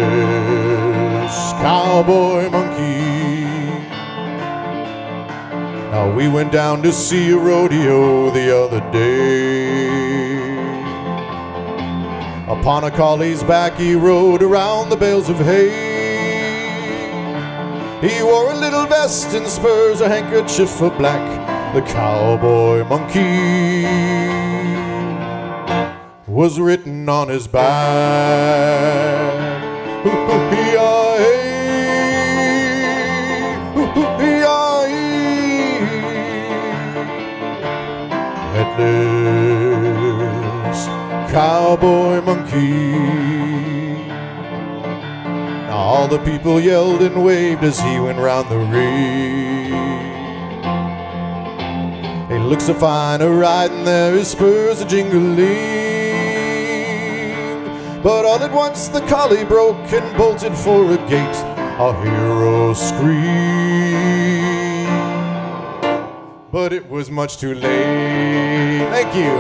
Headless cowboy monkey. Now we went down to see a rodeo the other day. Upon a collie's back he rode around the bales of hay. He wore a little vest and spurs, a handkerchief for black. The cowboy monkey was written on his back. Headless cowboy monkey. Now all the people yelled and waved as he went round the ring. He looks so fine a riding there, his spurs a jingling. But all at once the collie broke and bolted for a gate. Our hero screamed, but it was much too late. Thank you.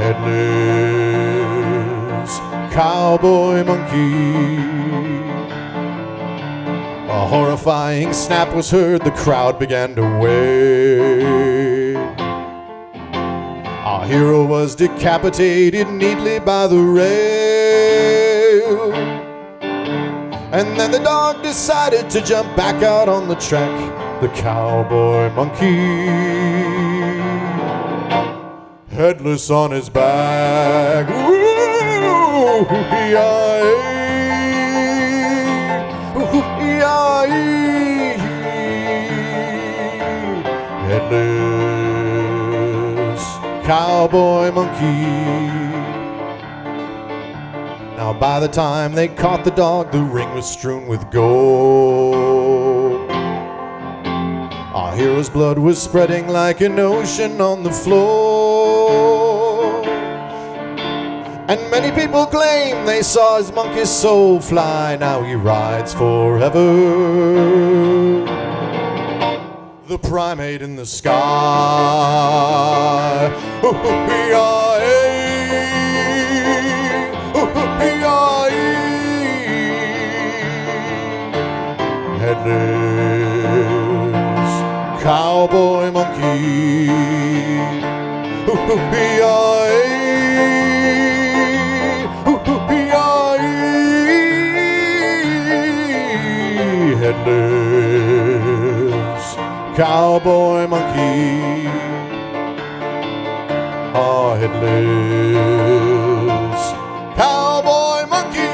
Headless cowboy monkey. A horrifying snap was heard, the crowd began to wait. Our hero was decapitated neatly by the rail. And then the dog decided to jump back out on the track. The cowboy monkey, headless on his back. Headless cowboy monkey. Now by the time they caught the dog, the ring was strewn with gold. Our hero's blood was spreading like an ocean on the floor. And many people claim they saw his monkey's soul fly. Now he rides forever, the primate in the sky. Headless cowboy monkey. Headless cowboy monkey. Ah, headless cowboy monkey.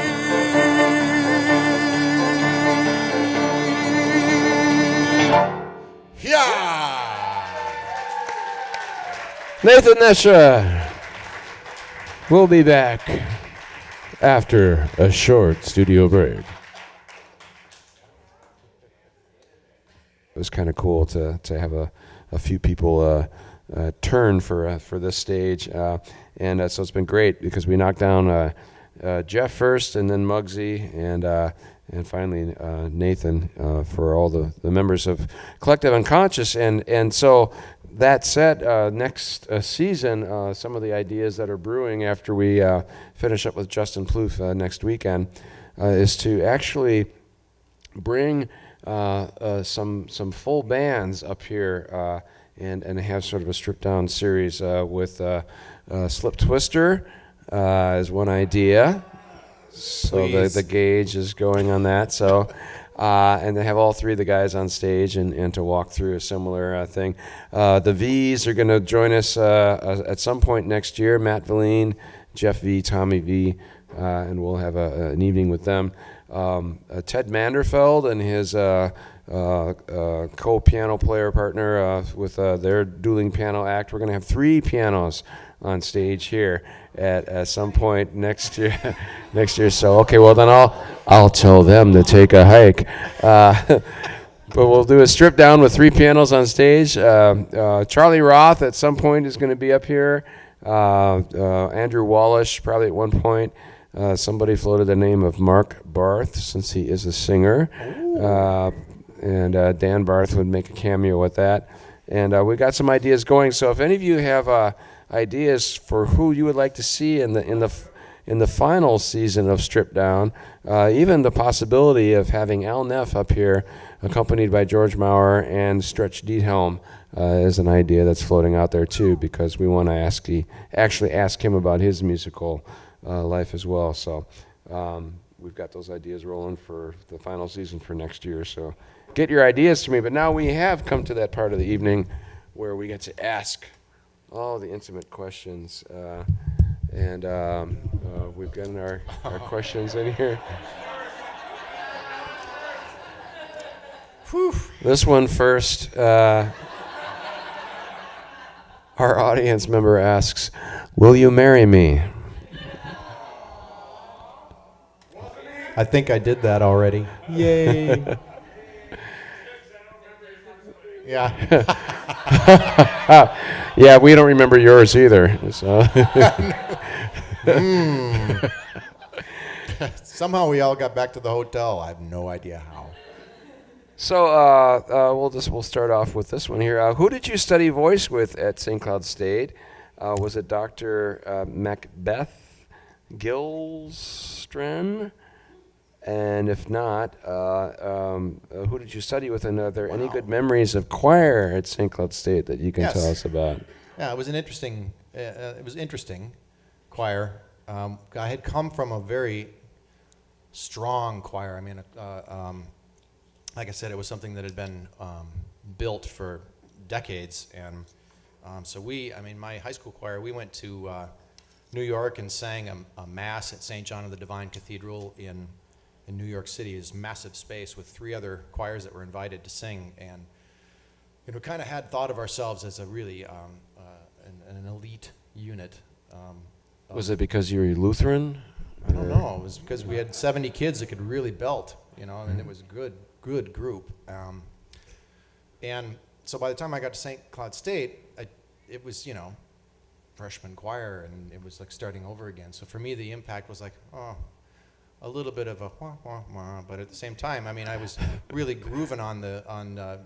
Nathan Nesha will be back after a short studio break. It was kind of cool to have a few people turn for this stage, and so it's been great because we knocked down Jeff first, and then Muggsy, and finally Nathan for all the members of Collective Unconscious, and so. That said, next season, some of the ideas that are brewing after we finish up with Justin Plouffe next weekend is to actually bring some full bands up here and have sort of a stripped down series with Slip Twister is one idea. So the gauge is going on that. So. And they have all three of the guys on stage and to walk through a similar thing. The V's are going to join us at some point next year. Matt Valine, Jeff V, Tommy V, and we'll have an evening with them. Ted Manderfeld and his co-piano player partner with their dueling piano act. We're going to have three pianos on stage here at some point next year. So okay, well then I'll tell them to take a hike. But we'll do a strip down with three pianos on stage. Charlie Roth at some point is going to be up here. Andrew Wallish probably at one point. Somebody floated the name of Mark Barth since he is a singer. And Dan Barth would make a cameo with that. And we got some ideas going. So if any of you have ideas for who you would like to see in the final season of Strip Down, even the possibility of having Al Neff up here, accompanied by George Maurer and Stretch Diethelm, is an idea that's floating out there too, because we want to actually ask him about his musical life as well. So we've got those ideas rolling for the final season for next year. So get your ideas to me. But now we have come to that part of the evening where we get to ask all the intimate questions. And we've gotten our questions in here. Whew. This one first. Our audience member asks, "Will you marry me?" I think I did that already. Yay. Yeah. Yeah, we don't remember yours either. So. Somehow we all got back to the hotel. I have no idea how. So we'll start off with this one here. Who did you study voice with at St. Cloud State? Was it Dr. Macbeth Gilstren? And if not, who did you study with? And are there any good memories of choir at St. Cloud State that you can Yes. tell us about? Yeah, it was an interesting. It was interesting choir. I had come from a very strong choir. I mean, like I said, it was something that had been built for decades, and so my high school choir, we went to New York and sang a mass at St. John of the Divine Cathedral in New York City. Is massive space with 3 other choirs that were invited to sing, and kind of had thought of ourselves as a really an elite unit. Was it because you were Lutheran? I don't know. It was because we had 70 kids that could really belt, and it was a good group. And so by the time I got to St. Cloud State, it was, freshman choir, and it was like starting over again. So for me, the impact was like, a little bit of a wah, wah, wah, but at the same time, I was really grooving on a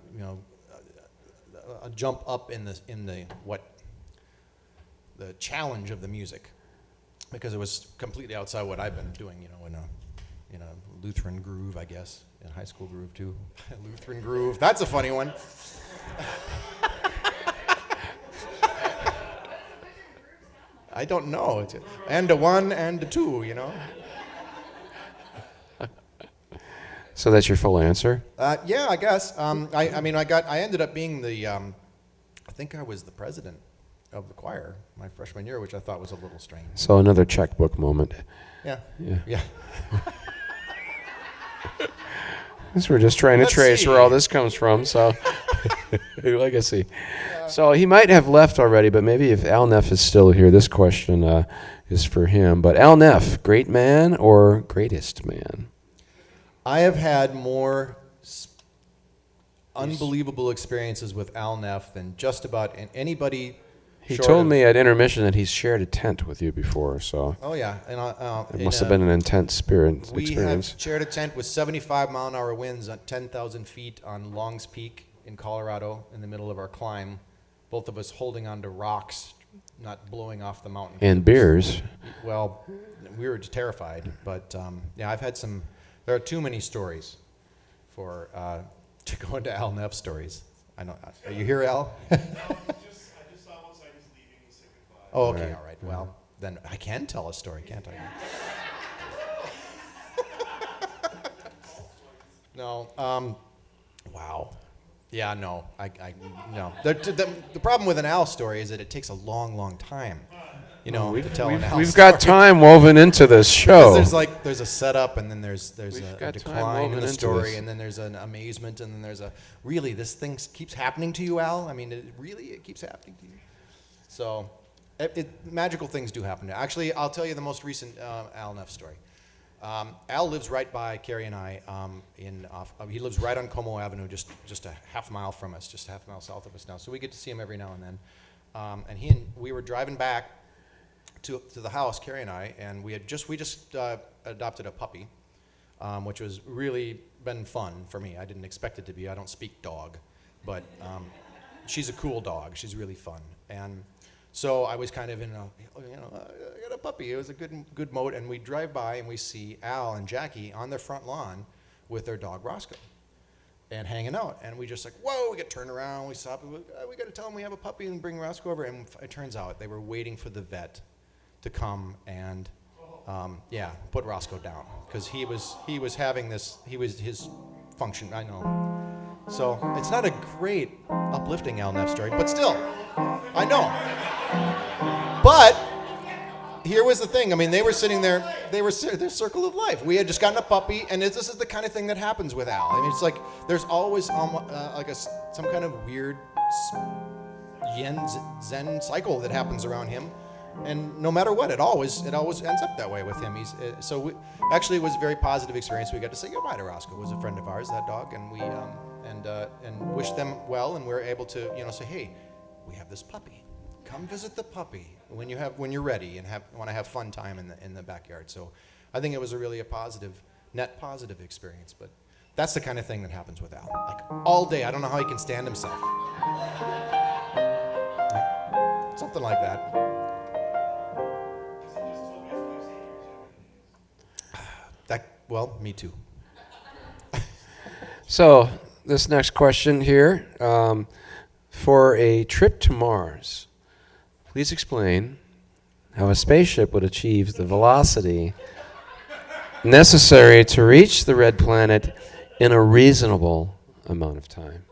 jump up in the challenge of the music, because it was completely outside what I've been doing, in a Lutheran groove, I guess, in high school groove too. Lutheran groove, that's a funny one. I don't know. It's and a 1 and a 2, So that's your full answer? Yeah, I guess. I ended up being the, I think I was the president of the choir my freshman year, which I thought was a little strange. So another checkbook moment. Yeah. Yeah. This we're just trying to trace where all this comes from, so legacy. Yeah. So he might have left already, but maybe if Al Neff is still here, this question is for him. But Al Neff, great man or greatest man? I have had more unbelievable experiences with Al Neff than just about anybody. He told me at intermission that he's shared a tent with you before, so. Oh yeah, and it must have been an intense experience. We have shared a tent with 75-mile-an-hour winds at 10,000 feet on Longs Peak in Colorado in the middle of our climb. Both of us holding onto rocks, not blowing off the mountain. And beers. Well, we were just terrified, but I've had some. There are too many stories for to go into Al Neff stories. I know. Are you here, Al? I just saw once I was leaving to say goodbye. Oh, okay, all right. Well, then I can tell a story, can't I? No. Wow. Yeah, no. No. The problem with an Al story is that it takes a long, long time. To tell an Al story. We've got time woven into this show. There's a setup, and then there's a decline in the story, and then there's an amazement, and then there's a really this thing keeps happening to you, Al. I mean, it keeps happening to you. So, magical things do happen. Actually, I'll tell you the most recent Al Neff story. Al lives right by Carrie and I. He lives right on Como Avenue, just a half mile from us, just a half mile south of us now. So we get to see him every now and then. And we were driving back to the house, Carrie and I, and we just adopted a puppy, which was really been fun for me. I didn't expect it to be. I don't speak dog, but she's a cool dog. She's really fun, and so I was kind of I got a puppy. It was a good mode, and we drive by and we see Al and Jackie on their front lawn with their dog Roscoe, and hanging out, and we just like, whoa, we get turned around, we stop, we got to tell them we have a puppy and bring Roscoe over, and it turns out they were waiting for the vet to come and put Roscoe down, because he was having his function. I know. So it's not a great uplifting Al Neff story, but still, I know. But here was the thing. I mean, they were sitting there. They were their circle of life. We had just gotten a puppy, and this is the kind of thing that happens with Al. I mean, it's like there's always some kind of weird Zen cycle that happens around him. And no matter what, it always ends up that way with him. Actually, it was a very positive experience. We got to say goodbye to Roscoe. It was a friend of ours, that dog, and we and wished them well. And we were able to say, hey, we have this puppy. Come visit the puppy when you're ready and want to have fun time in the backyard. So I think it was a net positive experience. But that's the kind of thing that happens with Al. Like all day, I don't know how he can stand himself. Yeah, something like that. Well, me too. So this next question here, for a trip to Mars, please explain how a spaceship would achieve the velocity necessary to reach the red planet in a reasonable amount of time.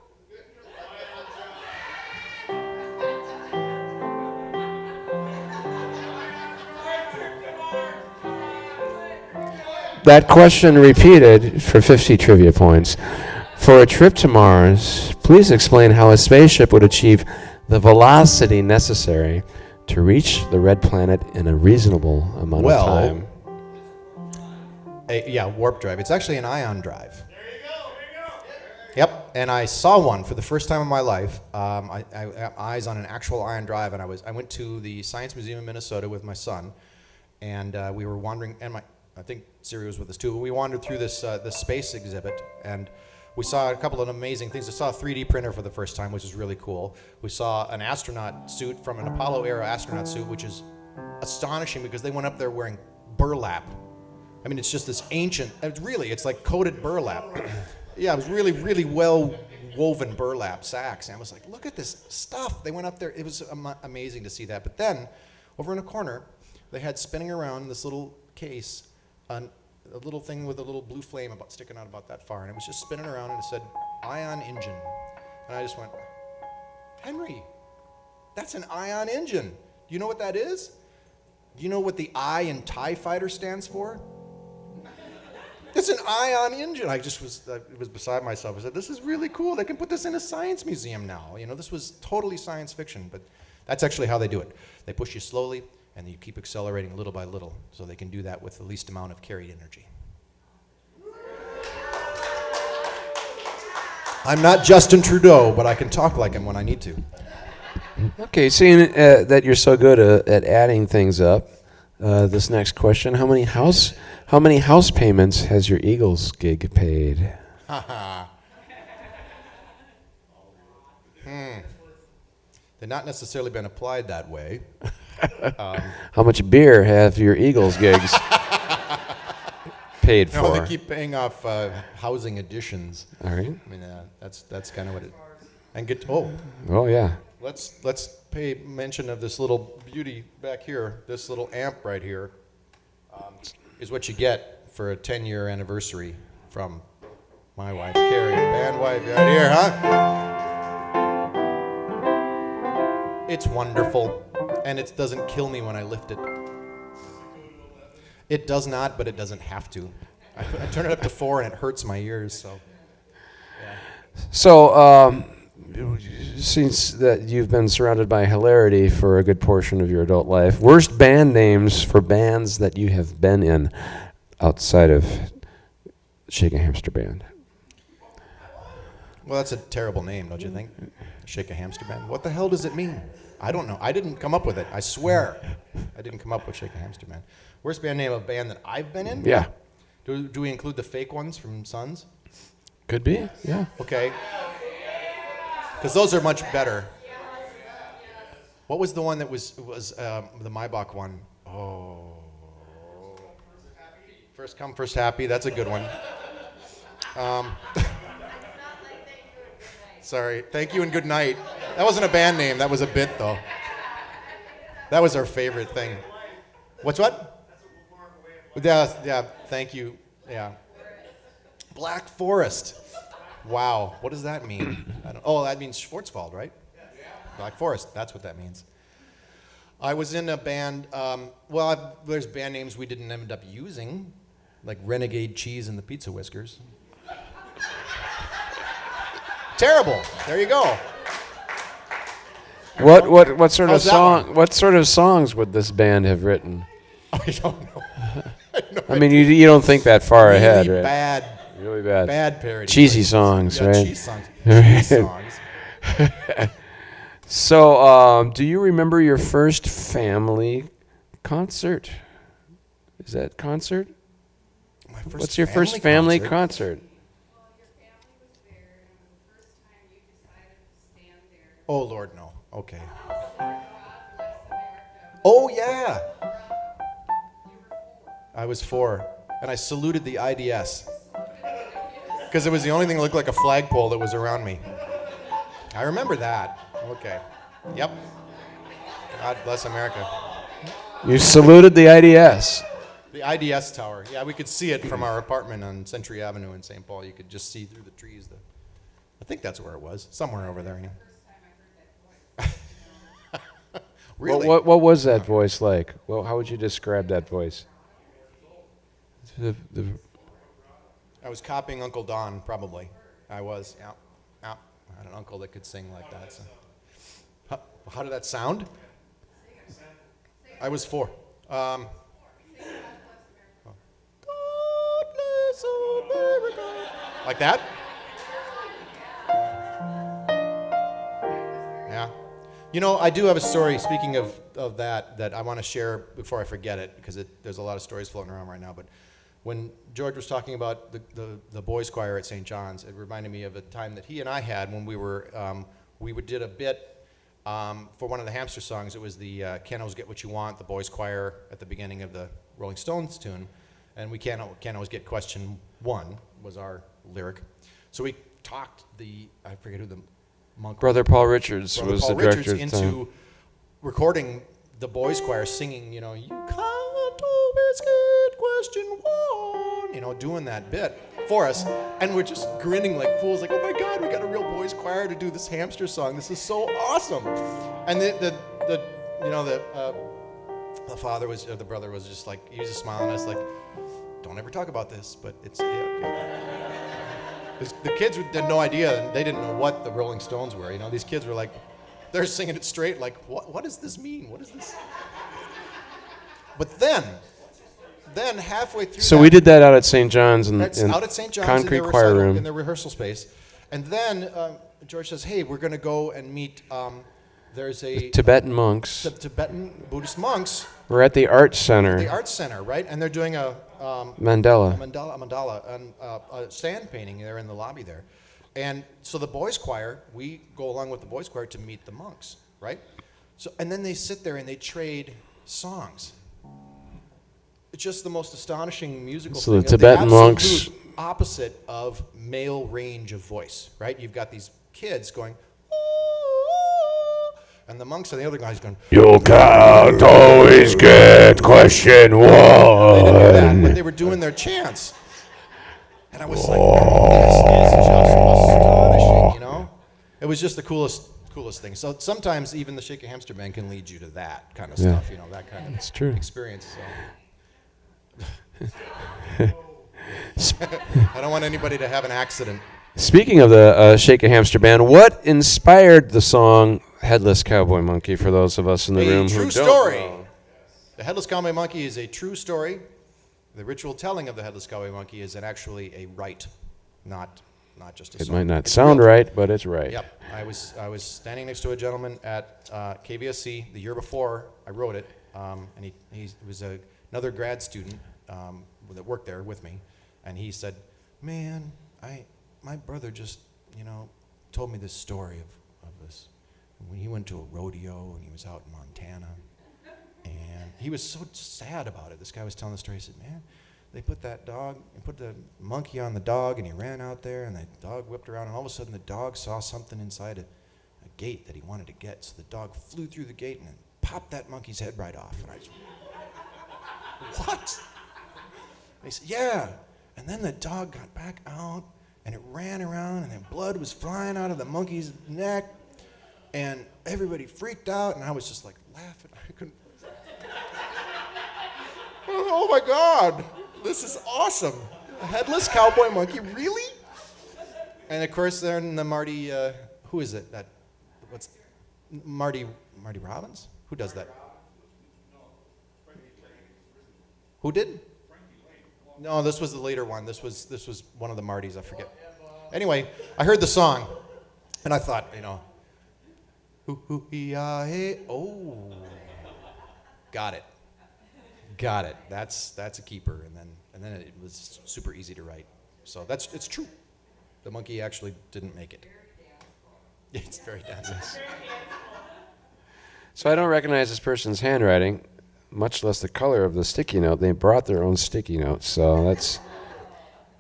That question repeated for 50 trivia points. For a trip to Mars, please explain how a spaceship would achieve the velocity necessary to reach the red planet in a reasonable amount of time. Warp drive. It's actually an ion drive. There you go. Yep, and I saw one for the first time in my life. I had eyes on an actual ion drive, and I went to the Science Museum in Minnesota with my son, and we were wandering, and I think Siri was with us too. We wandered through this space exhibit, and we saw a couple of amazing things. I saw a 3D printer for the first time, which is really cool. We saw an astronaut suit from an Apollo-era astronaut suit, which is astonishing because they went up there wearing burlap. I mean, it's just this ancient, it's like coated burlap. Yeah, it was really, really well woven burlap sacks. And I was like, look at this stuff. They went up there. It was amazing to see that. But then, over in a corner, they had spinning around this little case a little thing with a little blue flame sticking out about that far, and it was just spinning around, and it said ion engine. And I just went, Henry, that's an ion engine. Do you know what that is? Do you know what the I in TIE Fighter stands for? It's an ion engine. I was beside myself. I said, this is really cool. They can put this in a science museum now. This was totally science fiction, but that's actually how they do it. They push you slowly, and you keep accelerating little by little, so they can do that with the least amount of carried energy. I'm not Justin Trudeau, but I can talk like him when I need to. Okay, seeing that you're so good at adding things up, this next question: how many house payments has your Eagles gig paid? They've not necessarily been applied that way. How much beer have your Eagles gigs paid for? No, they keep paying off housing additions. All right. I mean, that's kind of what it. And Oh yeah. Let's pay mention of this little beauty back here. This little amp right here is what you get for a 10-year anniversary from my wife, Carrie, band wife right here, huh? It's wonderful, and it doesn't kill me when I lift it. It does not, but it doesn't have to. I turn it up to 4, and it hurts my ears. So, yeah. So, since that you've been surrounded by hilarity for a good portion of your adult life, worst band names for bands that you have been in outside of Shake a Hamster Band? Well, that's a terrible name, don't you think? Shake a Hamster Band. What the hell does it mean? I don't know. I didn't come up with it. I swear. I didn't come up with Shake a Hamster Band. Worst band name of a band that I've been in? Yeah. Do we include the fake ones from Sons? Could be, yeah. Okay. Because those are much better. What was the one that was the Maybach one? Oh. First Come, First Happy. That's a good one. Sorry. Thank You and Good Night. That wasn't a band name. That was a bit, though. That was our favorite thing. What's what? Yeah. Thank you. Yeah. Black Forest. Wow. What does that mean? That means Schwarzwald, right? Black Forest. That's what that means. I was in a band. There's band names we didn't end up using, like Renegade Cheese and the Pizza Whiskers. Terrible. There you go. What sort of How's that song? one? What sort of songs would this band have written? I don't know. I mean, you don't think that far Really ahead, right? bad, Really bad. bad parody. Cheesy choices. songs, Yeah, right? cheese songs. Cheese songs. So, do you remember your first family concert? Is that concert? My first What's your first family concert? concert? Well, your family was there, and the first time you decided to stand there. Oh Lord, no. Okay. God bless America. Oh yeah. You were 4. I was 4, and I saluted the IDS because it was the only thing that looked like a flagpole that was around me. I remember that. Okay. Yep. God bless America. You saluted the IDS. The IDS tower. Yeah, we could see it from our apartment on Century Avenue in St. Paul. You could just see through the trees. I think that's where it was. Somewhere over there. Anyway. Really? What was that voice like? Well, how would you describe that voice? The I was copying Uncle Don, probably. I was. Yeah. Yeah. I had an uncle that could sing like that. So. How did that sound? I was 4. God bless America. Like that? Yeah. You know, I do have a story, speaking of that I want to share before I forget it, because there's a lot of stories floating around right now. But when George was talking about the boys' choir at St. John's, it reminded me of a time that he and I had when we did a bit for one of the Hamster songs. It was the Can't Always Get What You Want, the boys' choir at the beginning of the Rolling Stones tune. And we can't always get question 1 was our lyric. So we talked I forget who the monk was. Brother Paul Richards Brother was Paul the director Richards at the time. into recording the boys' choir singing, you can't always get question 1, doing that bit for us. And we're just grinning like fools, like, oh my God, we got a real boys' choir to do this Hamster song. This is so awesome. And the father was, or the brother was just like, he was just smiling at us like, don't ever talk about this, but it's, the kids had no idea, and they didn't know what the Rolling Stones were. These kids were like, they're singing it straight, like, what does this mean? What is this? But then halfway through So we did that out at St. John's in out at St. John's concrete in their choir recital, room. in their rehearsal space. And then George says, hey, we're going to go and meet, there's a Tibetan monks. Tibetan Buddhist monks We're at the Art Center. at the Arts Center, right? And they're doing a Mandela. mandala, and a sand painting there in the lobby there. And so the boys' choir, we go along with the boys' choir to meet the monks, right? So, and then they sit there and they trade songs. It's just the most astonishing musical So thing. the Tibetan monks- absolute opposite of male range of voice, right? You've got these kids going, and the monks are the other guys going, You can't always get question they didn't do that, 1. but they were doing their chants. And I was like, this is just astonishing, It was just the coolest thing. So sometimes even the Shake a Hamster Band can lead you to that kind of stuff, that kind of It's true. experience. So. I don't want anybody to have an accident. Speaking of the Shake a Hamster Band, what inspired the song Headless Cowboy Monkey for those of us in the room A who true don't story. know? The Headless Cowboy Monkey is a true story. The ritual telling of the Headless Cowboy Monkey is actually a rite, not just a It song. might not It's sound real. right, but it's right. Yep, I was standing next to a gentleman at KVSC the year before I wrote it, and he was another grad student that worked there with me, and he said, "Man, my brother just told me this story of this. When he went to a rodeo and he was out in Montana, and he was so sad about it. This guy was telling the story. He said, man, they put the monkey on the dog, and he ran out there, and the dog whipped around, and all of a sudden the dog saw something inside a gate that he wanted to get. So the dog flew through the gate and then popped that monkey's head right off." And I just, what? And he said, yeah. And then the dog got back out, and it ran around, and then blood was flying out of the monkey's neck, and everybody freaked out, and I was just like laughing. I couldn't. Oh my God, this is awesome. A headless cowboy monkey, really? And of course, then the Marty, who is it? Marty Robbins? Who does that? Who did? No, this was the later one. This was one of the Martys. I forget. Anyway, I heard the song, and I thought, hey. Oh, got it. That's a keeper, and then it was super easy to write. So it's true. The monkey actually didn't make it. It's very dangerous. So I don't recognize this person's handwriting, much less the color of the sticky note. They brought their own sticky notes, so that's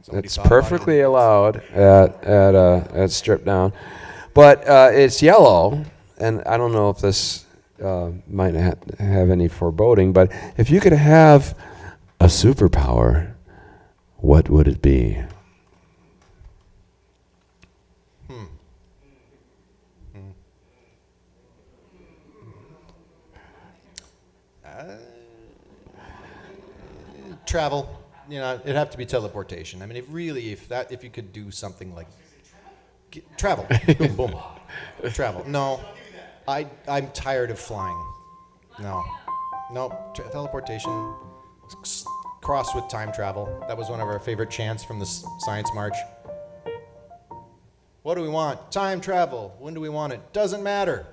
thought about perfectly it. allowed at Strip Down. But it's yellow, and I don't know if this might have any foreboding, but if you could have a superpower, what would it be? Travel, it'd have to be teleportation. I mean, if you could do something like travel, boom, boom, travel. No, I'm tired of flying. No, teleportation, cross with time travel. That was one of our favorite chants from the Science March. What do we want? Time travel. When do we want it? Doesn't matter.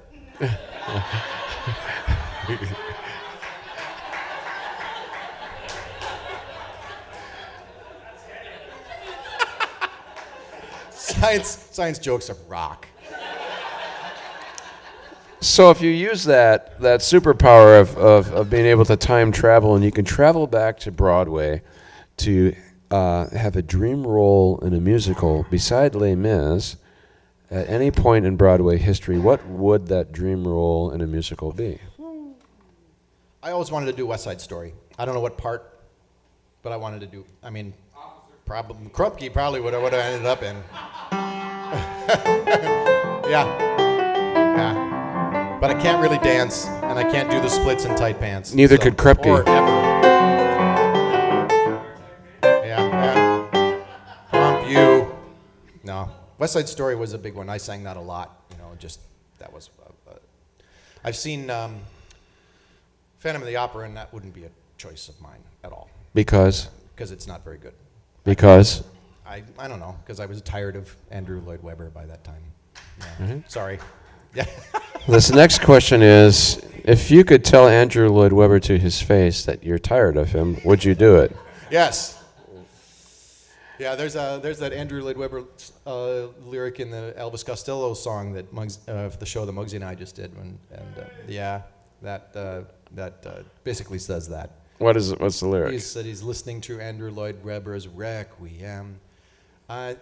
Science jokes are rock. So if you use that superpower of being able to time travel, and you can travel back to Broadway to have a dream role in a musical beside Les Mis at any point in Broadway history, what would that dream role in a musical be? I always wanted to do West Side Story. I don't know what part, but I wanted to do. I mean, probably Krupke probably would have ended up in. Yeah. But I can't really dance, and I can't do the splits in tight pants. Neither could Krupke. Or ever. Yeah. Pump you. No. West Side Story was a big one. I sang that a lot. That was. I've seen Phantom of the Opera, and that wouldn't be a choice of mine at all. Because Because it's not very good. Because I don't know, because I was tired of Andrew Lloyd Webber by that time. Yeah. Mm-hmm. Sorry. Yeah. this next question is, if you could tell Andrew Lloyd Webber to his face that you're tired of him, would you do it? Yes. Yeah, there's that Andrew Lloyd Webber lyric in the Elvis Costello song that the show that Muggsy and I just did, that basically says that. What's the lyric? He said he's listening to Andrew Lloyd Webber's Requiem. I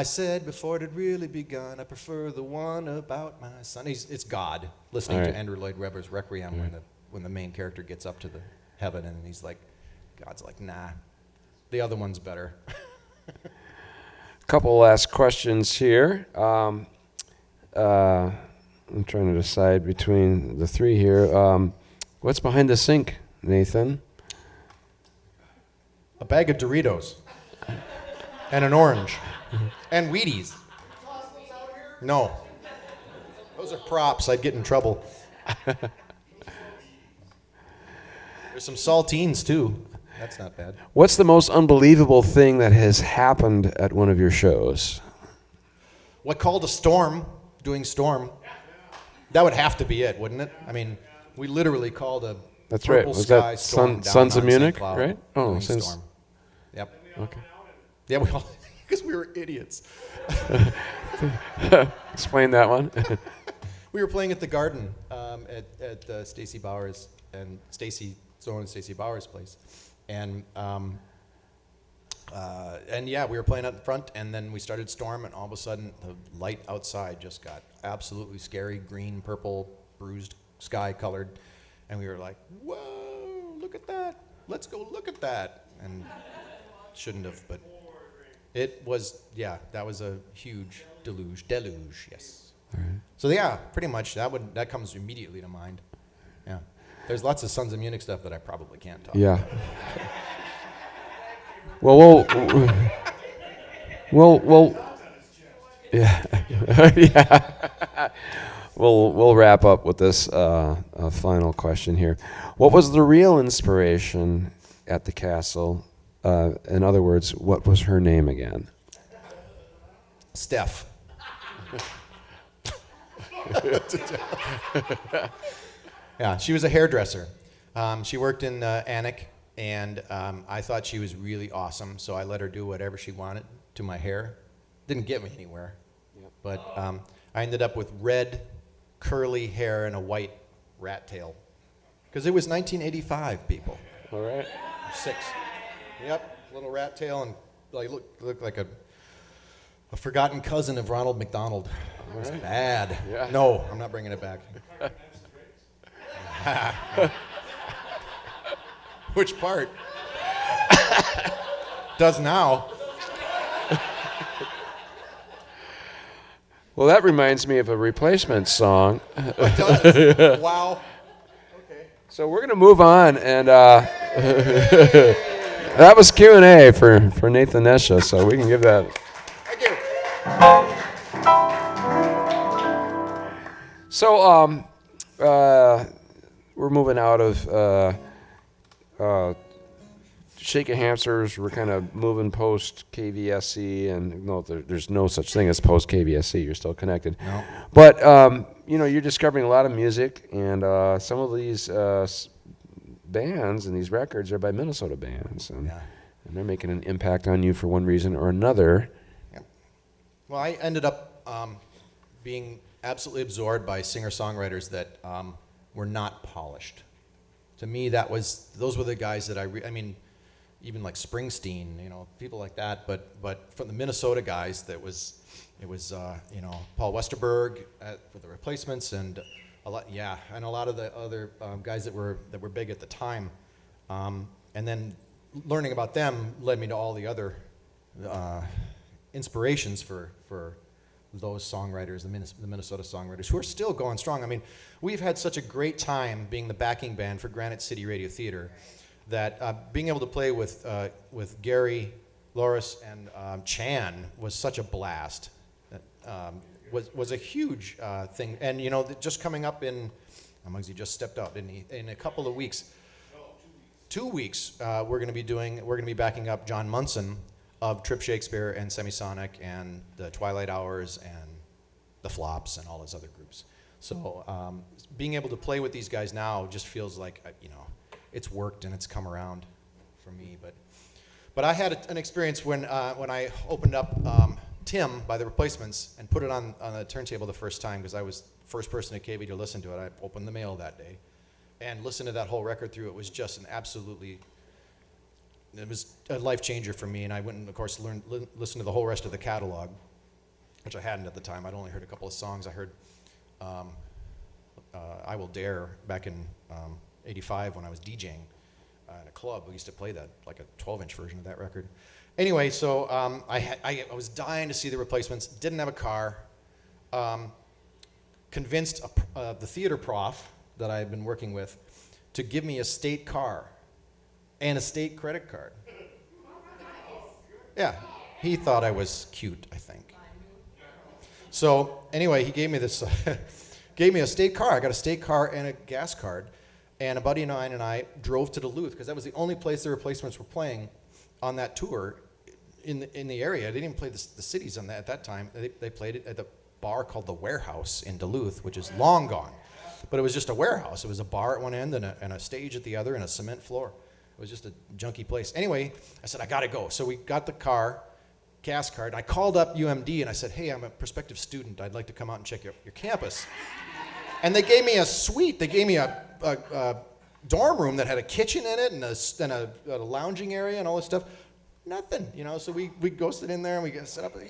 said before it had really begun, I prefer the one about my son. It's God listening to Andrew Lloyd Webber's Requiem when the main character gets up to the heaven, and he's like, God's like, nah, the other one's better. Couple last questions here. I'm trying to decide between the three here. What's behind the sink, Nathan? A bag of Doritos and an orange and Wheaties. No, those are props. I'd get in trouble. There's some saltines too. That's not bad. What's the most unbelievable thing that has happened at one of your shows? What called a storm? Doing Storm. That would have to be it, wouldn't it? I mean, we literally called a That's right. purple Was sky that storm down Sons of on St. Munich, Cloud right? Oh, doing since Storm. Yep. okay. Yeah, we all because we were idiots. Explain that one. We were playing at the Garden at Stacy Bowers and Zoe and Stacy Bowers' place, and yeah, we were playing out front, and then we started Storm, and all of a sudden the light outside just got absolutely scary, green, purple, bruised sky colored, and we were like, "Whoa! Look at that! Let's go look at that!" And shouldn't have, but it was. Yeah, that was a huge deluge. Yes. All right. So yeah, pretty much that comes immediately to mind. Yeah, there's lots of Sons of Munich stuff that I probably can't talk. Yeah. Well, yeah. Yeah. we'll wrap up with this final question here. What was the real inspiration at the castle? In other words, what was her name again? Steph. Yeah, she was a hairdresser. She worked in Anik, and I thought she was really awesome, so I let her do whatever she wanted to my hair. Didn't get me anywhere, but I ended up with red, curly hair and a white rat tail. Because it was 1985, people. All right. 6. Yep, little rat tail, and like looked like a forgotten cousin of Ronald McDonald. It was bad. Yeah. No, I'm not bringing it back. Which part? Does now. Well, that reminds me of a replacement song. It does. Wow. Okay. So we're going to move on, and that was Q&A for Nathan Nesha, so we can give that. Thank you. So we're moving out of Shaking Hamsters. We're kind of moving post KVSC, and no, there's no such thing as post KVSC. You're still connected. No. But you're discovering a lot of music, and some of these bands and these records are by Minnesota bands, and they're making an impact on you for one reason or another. Yeah. Well, I ended up being absolutely absorbed by singer-songwriters that were not polished. To me, those were the guys that I mean, even like Springsteen, people like that. But from the Minnesota guys, it was Paul Westerberg for the Replacements, and a lot of the other guys that were big at the time. And then learning about them led me to all the other inspirations for those songwriters, the Minnesota songwriters, who are still going strong. I mean, we've had such a great time being the backing band for Granite City Radio Theater that being able to play with Gary, Loris, and Chan was such a blast. Was a huge thing. And just coming up in, Muggsy just stepped out, didn't he? In a couple of weeks. 2 weeks, we're going to be backing up John Munson of Trip Shakespeare and Semisonic and the Twilight Hours and the Flops and all those other groups. So being able to play with these guys now just feels like it's worked and it's come around for me. But I had an experience when I opened up Tim by the Replacements and put it on the turntable the first time, because I was the first person at KV to listen to it. I opened the mail that day and listened to that whole record through. It was just it was a life changer for me, and I went and, of course, listened to the whole rest of the catalog, which I hadn't at the time. I'd only heard a couple of songs. I heard I Will Dare back in '85 when I was DJing in a club. We used to play that, like a 12-inch version of that record. Anyway, so I was dying to see the Replacements. Didn't have a car. Convinced the theater prof that I had been working with to give me a state car and a state credit card. Yeah, he thought I was cute, I think. So anyway, he gave me this, gave me a state car. I got a state car and a gas card, and a buddy of mine and I drove to Duluth, because that was the only place the Replacements were playing on that tour in the area. They didn't even play the cities on that at that time. They played it at the bar called the Warehouse in Duluth, which is long gone. But it was just a warehouse. It was a bar at one end and a stage at the other and a cement floor. It was just a junky place. Anyway, I said, I got to go. So we got the car, gas card, and I called up UMD and I said, hey, I'm a prospective student. I'd like to come out and check your campus. And they gave me a suite. They gave me a dorm room that had a kitchen in it and a lounging area and all this stuff. Nothing, so we ghosted in there and we got set up. We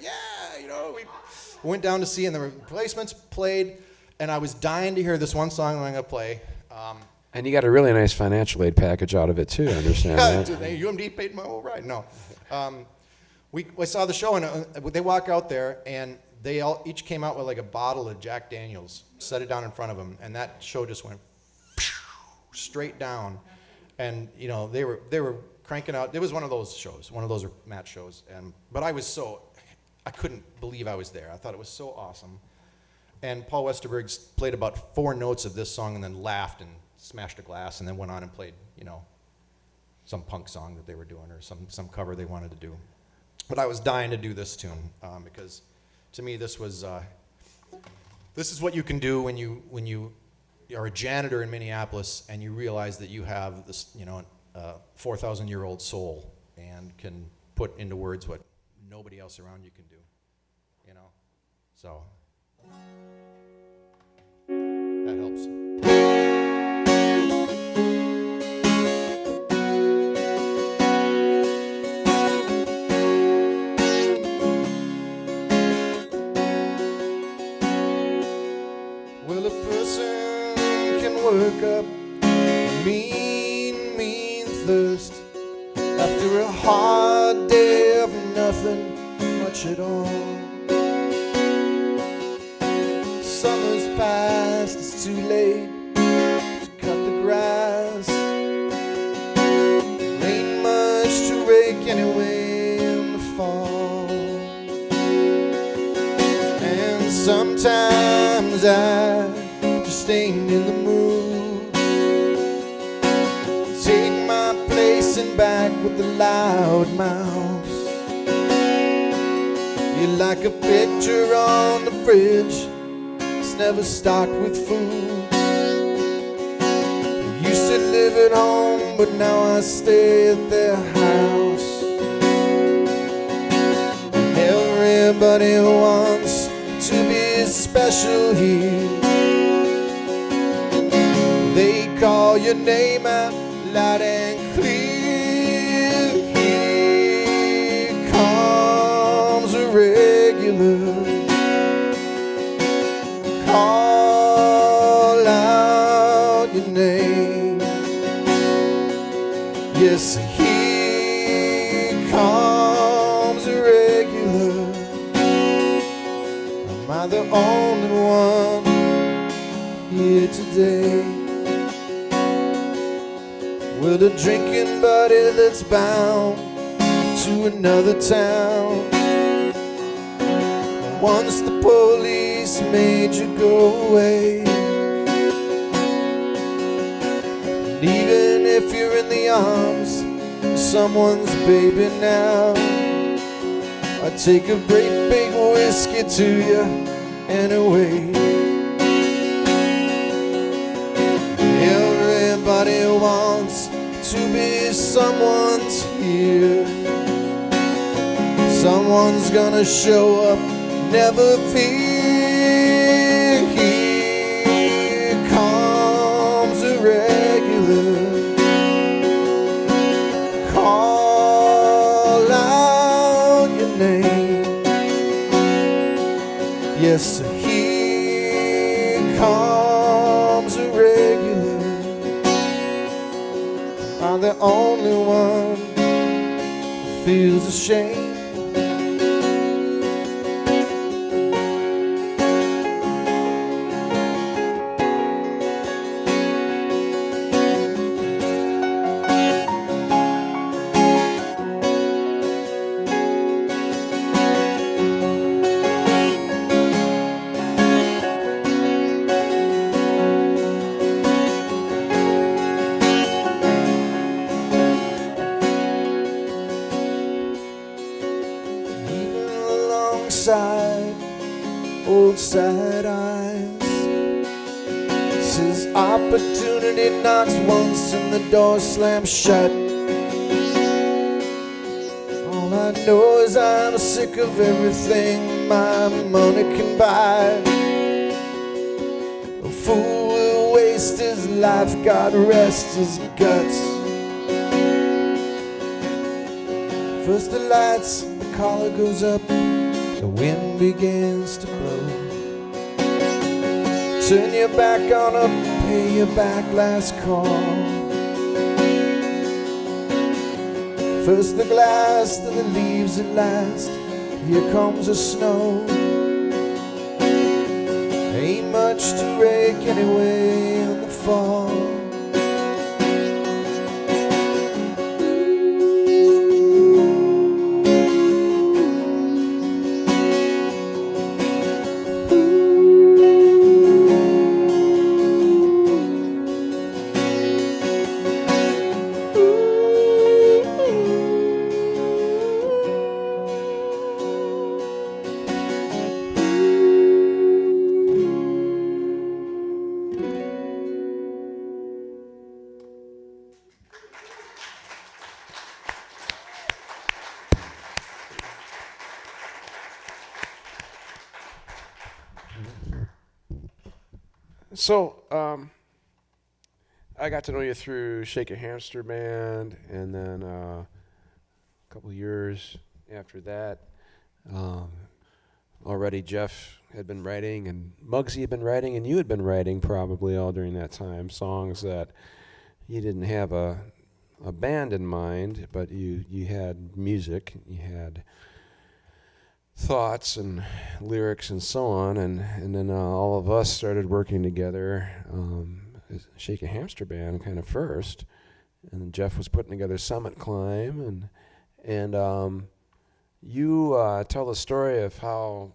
went down to see, and the Replacements played, and I was dying to hear this one song I'm going to play. And you got a really nice financial aid package out of it too, I understand that. UMD paid my whole ride. No. We saw the show, and they walk out there, and they all each came out with like a bottle of Jack Daniels, set it down in front of them, and that show just went straight down. And they were cranking out. It was one of those shows, one of those match shows. But I couldn't believe I was there. I thought it was so awesome. And Paul Westerberg played about 4 notes of this song and then laughed and smashed a glass and then went on and played, some punk song that they were doing or some cover they wanted to do. But I was dying to do this tune because to me this is what you can do when you are a janitor in Minneapolis and you realize that you have this, 4,000-year-old soul and can put into words what nobody else around you can do, So that helps. Well, a person can work up mean thirst after a hard day of nothing much at all. Summer's past, it's too late to cut the grass. Ain't much to rake anyway in the fall. And sometimes I just ain't in the mood. Take my place in back with the loud mouse. You're like a picture on the fridge, it's never stocked with food. I used to live at home, but now I stay at their house. Everybody wants to be special here. They call your name out loud and clear. Here comes a regular. Call out your name. Yes, here comes a regular. Am I the only one here today? With a drinking buddy that's bound to another town. Once the police made you go away. And even if you're in the arms of someone's baby now, I'd take a great big whiskey to you anyway. Everybody wants to be someone's here. Someone's gonna show up, never fear. Here comes a regular. Call out your name. Yes, here comes a regular. I'm the only one who feels ashamed. Old sad eyes says opportunity knocks once and the door slams shut. All I know is I'm sick of everything my money can buy. A fool will waste his life, God rest his guts. First the lights, the collar goes up, the wind begins to blow. Turn your back on up, pay your back last call. First the glass, then the leaves at last. Here comes the snow. Ain't much to rake anyway in the fall. So, I got to know you through Shake a Hamster Band, and then a couple years after that, um, already Jeff had been writing, and Muggsy had been writing, and you had been writing probably all during that time, songs that you didn't have a band in mind, but you had music, you had thoughts and lyrics and so on, and then all of us started working together. Shake a Hamster Band kind of first, and then Jeff was putting together Summit Climb, and you tell the story of how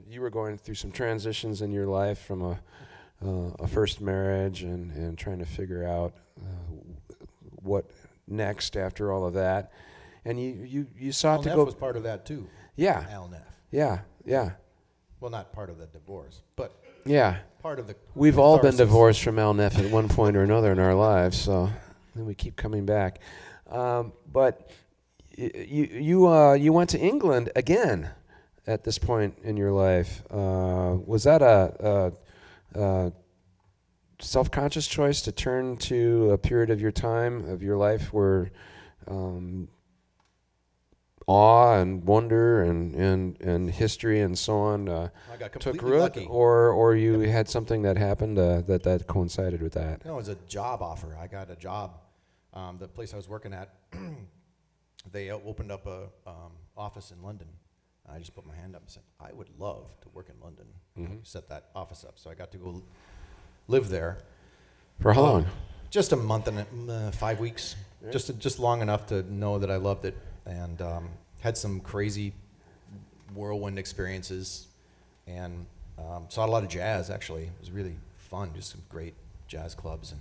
you were going through some transitions in your life from a first marriage and trying to figure out what next after all of that, and you sought Al to Neff go. was part of that too. Yeah, Al Neff. yeah. Well, not part of the divorce, but Yeah. part of the. We've all been catharsis. divorced from Al Neff at one point or another in our lives, so then we keep coming back. But you went to England again at this point in your life. Was that a self-conscious choice to turn to a period of your time, of your life, where awe and wonder and history and so on I got took completely root, lucky. or you had something that happened that coincided with that? No, it was a job offer. I got a job. The place I was working at, they opened up a office in London. I just put my hand up and said, I would love to work in London. Set that office up. So I got to go live there. For how long? Just a month and 5 weeks. Yeah. Just long enough to know that I loved it, and had some crazy whirlwind experiences, and saw a lot of jazz. Actually, it was really fun. Just some great jazz clubs,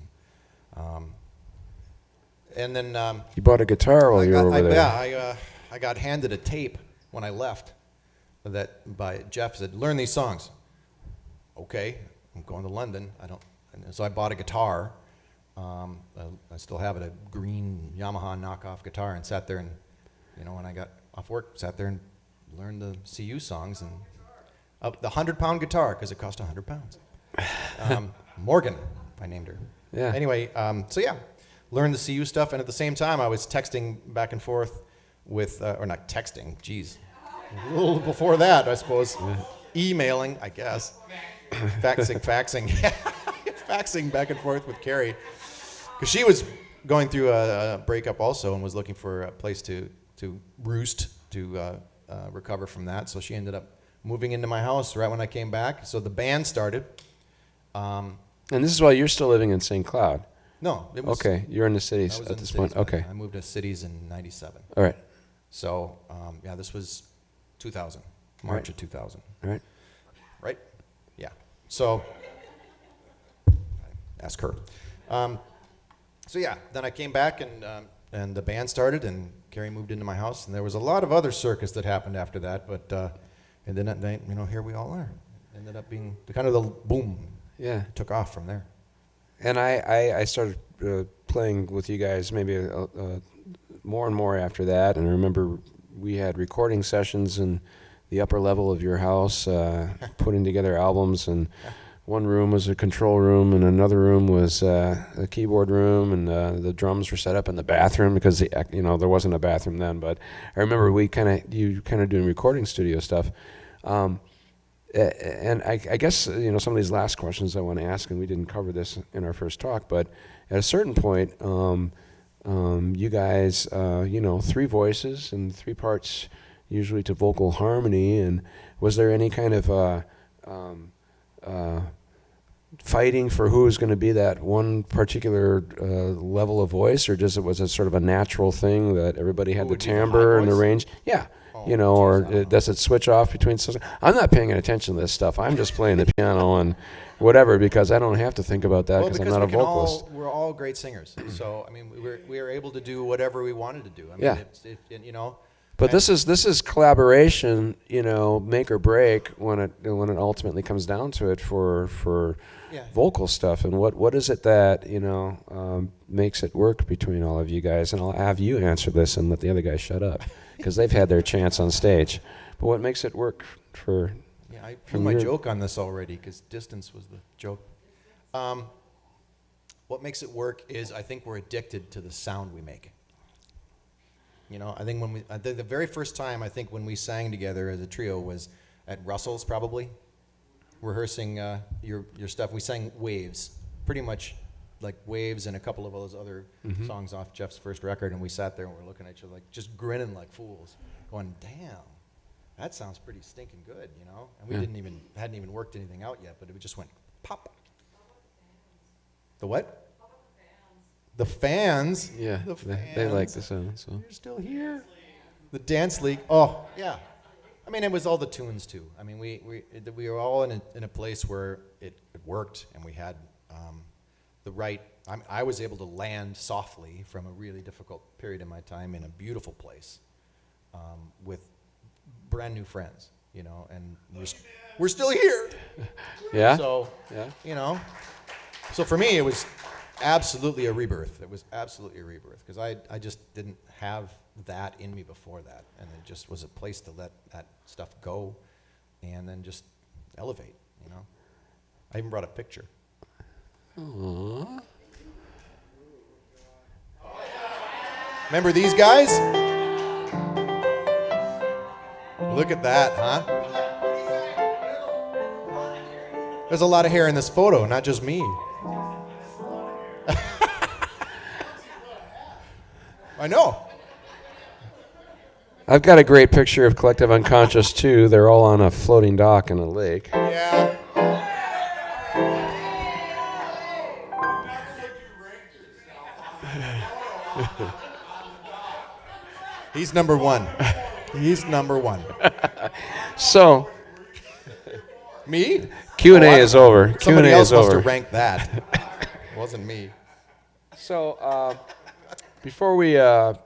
and then You bought a guitar while you were over there. I got handed a tape when I left that by Jeff said, learn these songs. Okay, I'm going to London. And so I bought a guitar. I still have it, a green Yamaha knockoff guitar, and sat there and, when I got off work, sat there and learned the CU songs, and the 100-pound guitar, because it cost 100 pounds. Morgan, I named her. Yeah. Anyway, so yeah, learned the CU stuff, and at the same time, I was texting back and forth with, or not texting, geez, a little before that, I suppose, emailing, I guess, faxing, faxing back and forth with Carrie, because she was going through a breakup also, and was looking for a place to roost, to recover from that. So she ended up moving into my house right when I came back. So the band started. And this is while you're still living in St. Cloud. No, it was Okay, you're in the I cities was at in this the point. cities, Okay, I moved to cities in '97. all right, So yeah, this was 2000, March Right. of 2000. all right. Right? Yeah. So, ask her. So yeah, then I came back, and the band started, and Carrie moved into my house, and there was a lot of other circus that happened after that, but and then that night, here we all are. Ended up being kind of the boom. Yeah. Took off from there. And I started playing with you guys maybe more and more after that. And I remember we had recording sessions in the upper level of your house, putting together albums. And one room was a control room, and another room was a keyboard room, and the drums were set up in the bathroom because there wasn't a bathroom then. But I remember you kind of doing recording studio stuff. And I guess some of these last questions I want to ask, and we didn't cover this in our first talk, but at a certain point, you guys, three voices and three parts, usually to vocal harmony. And was there any kind of fighting for who was going to be that one particular level of voice, or was it sort of a natural thing that everybody had Who the would be the high timbre and the voice? range? Yeah. Oh, Or geez, I don't know. does it switch off between? I'm not paying attention to this stuff. I'm just playing the piano and whatever, because I don't have to think about that Well, because I'm because not a vocalist. we're all great singers. So we were able to do whatever we wanted to do. Yeah. But and- this is collaboration, make or break when it ultimately comes down to it for Yeah. vocal stuff. And what is it that makes it work between all of you guys? And I'll have you answer this and let the other guys shut up because they've had their chance on stage. But what makes it work for? Yeah, I threw From my your- joke on this already because distance was the joke. What makes it work is I think we're addicted to the sound we make. You know, I think the very first time I think when we sang together as a trio was at Russell's probably, rehearsing your stuff. We sang Waves, pretty much like Waves and a couple of those other songs off Jeff's first record, and we sat there and we were looking at each other like just grinning like fools, going, "Damn, that sounds pretty stinking good," you know. And we hadn't even worked anything out yet, but it just went pop. The what? The fans. Yeah, The they like fans. the sound. So. You're still here. The dance league. Oh, yeah. I mean, it was all the tunes too. I mean, we were all in a place where it worked, and we had the right. I was able to land softly from a really difficult period in my time in a beautiful place with brand new friends, you know, and we're still here. Yeah. So, you know, so for me, it was absolutely a rebirth. It was absolutely a rebirth because I just didn't have that in me before that, and it just was a place to let that stuff go and then just elevate, you know. I even brought a picture. Aww. Remember these guys? Look at that, huh? There's a lot of hair in this photo, not just me. I know. I've got a great picture of Collective Unconscious too. They're all on a floating dock in a lake. Yeah. He's number one. He's number one. So Me? Q&A Oh, is over. Somebody Q&A else is must over. have ranked that. It wasn't me. So before we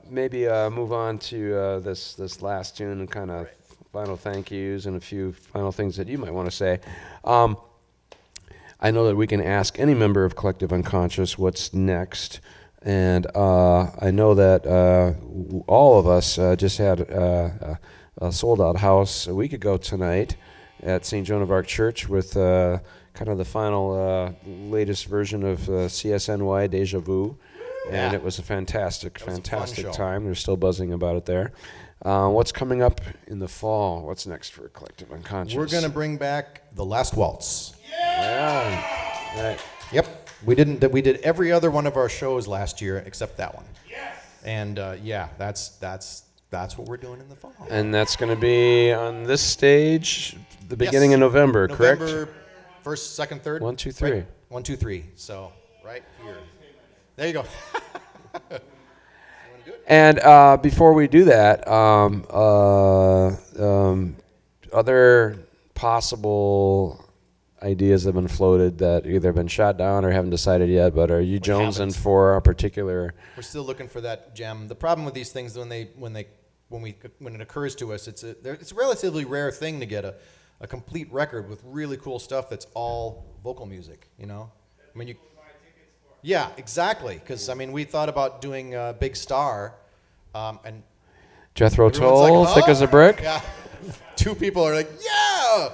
maybe move on to this last tune and kind of final thank yous and a few final things that you might want to say, I know that we can ask any member of Collective Unconscious what's next. And I know that all of us just had a sold-out house a week ago tonight at St. Joan of Arc Church with kind of the final latest version of CSNY Deja Vu. And it was a fantastic show. time. They're still buzzing about it there. What's coming up in the fall? What's next for Collective Unconscious? We're going to bring back The Last Waltz. Yeah. Right. Yep. We did every other one of our shows last year except that one. Yes. And that's what we're doing in the fall. And that's going to be on this stage the beginning of November, correct? November 1st, 2nd, 3rd. 1, 2, 3. Right? 1, 2, 3. So right here. There you go. And before we do that, other possible ideas have been floated that either have been shot down or haven't decided yet, but are you jonesing haven't. for a particular? We're still looking for that gem. The problem with these things when it occurs to us, it's a relatively rare thing to get a complete record with really cool stuff that's all vocal music. You know, I mean Yeah, exactly. Because I mean, we thought about doing Big Star, and Jethro everyone's Tull, like, thick "Huh?" as a brick? Yeah, 2 people are like, yeah,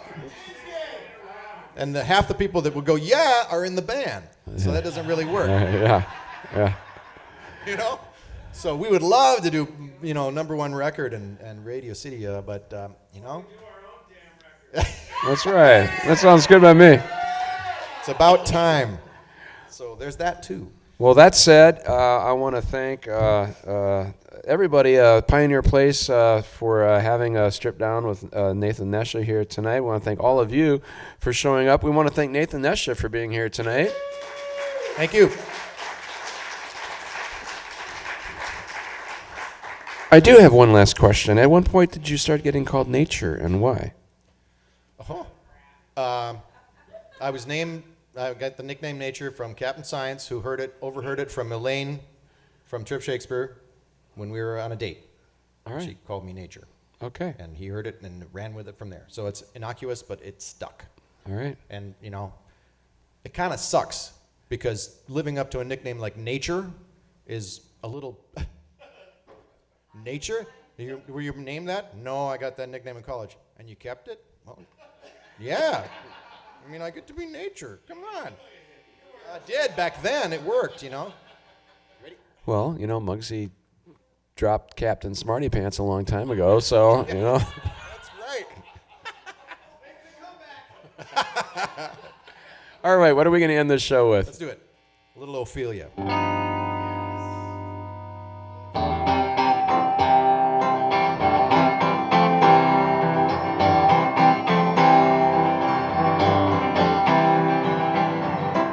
and half the people that would go, yeah, are in the band. So that doesn't really work. Yeah. You know, so we would love to do, you know, #1 record and Radio City, but you know, That's right. That sounds good by me. it's about time. So there's that too. Well, that said, I want to thank everybody, Pioneer Place, for having a strip down with Nathan Nesha here tonight. We want to thank all of you for showing up. We want to thank Nathan Nesha for being here tonight. Thank you. I do have one last question. At one point, did you start getting called Nature, and why? I was named. I got the nickname Nature from Captain Science, who overheard it from Elaine from Trip Shakespeare when we were on a date. All right. She called me Nature, Okay. and he heard it and ran with it from there. So it's innocuous, but it stuck. All right. And you know, it kind of sucks because living up to a nickname like Nature is a little. Nature? Were you named that? No, I got that nickname in college. And you kept it? Well, yeah. I mean, I get to be Nature. Come on. I did back then. It worked, you know. Well, you know, Muggsy dropped Captain Smarty Pants a long time ago, so, you know. That's right. All right, what are we going to end this show with? Let's do it. A little Ophelia.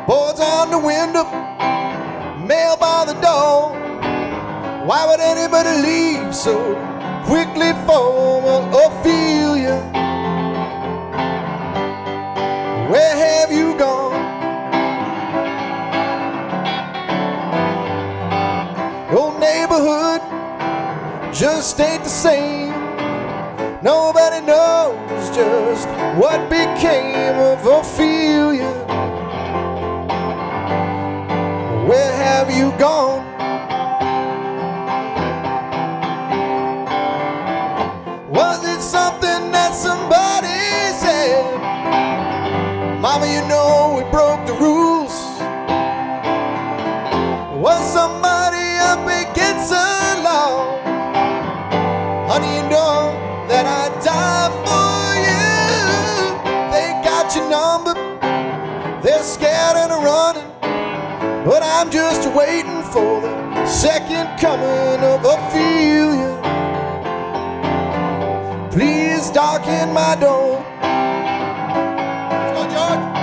Boards on the window, mail by the door. Why would anybody leave so quickly for Ophelia? Where have you gone? Your neighborhood just ain't the same. Nobody knows just what became of Ophelia. Where have you gone? Was it something that somebody said? Mama, you know we broke the rules. Was somebody up against the law? Honey, you know that I'd die for you. They got your number. They're scared and running. But I'm just waiting for the second coming of Ophelia. Please darken my door. Let's go, George.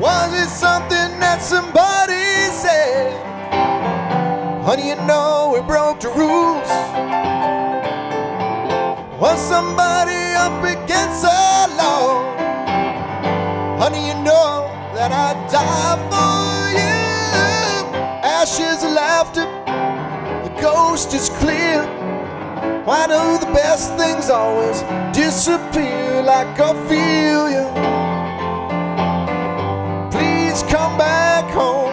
Was it something that somebody said? Honey, you know we broke the rules. Was somebody up against the law? Honey, you know that I'd die for you. Ashes of laughter, the ghost is clear. Why do the best things always disappear like Ophelia? Please come back home.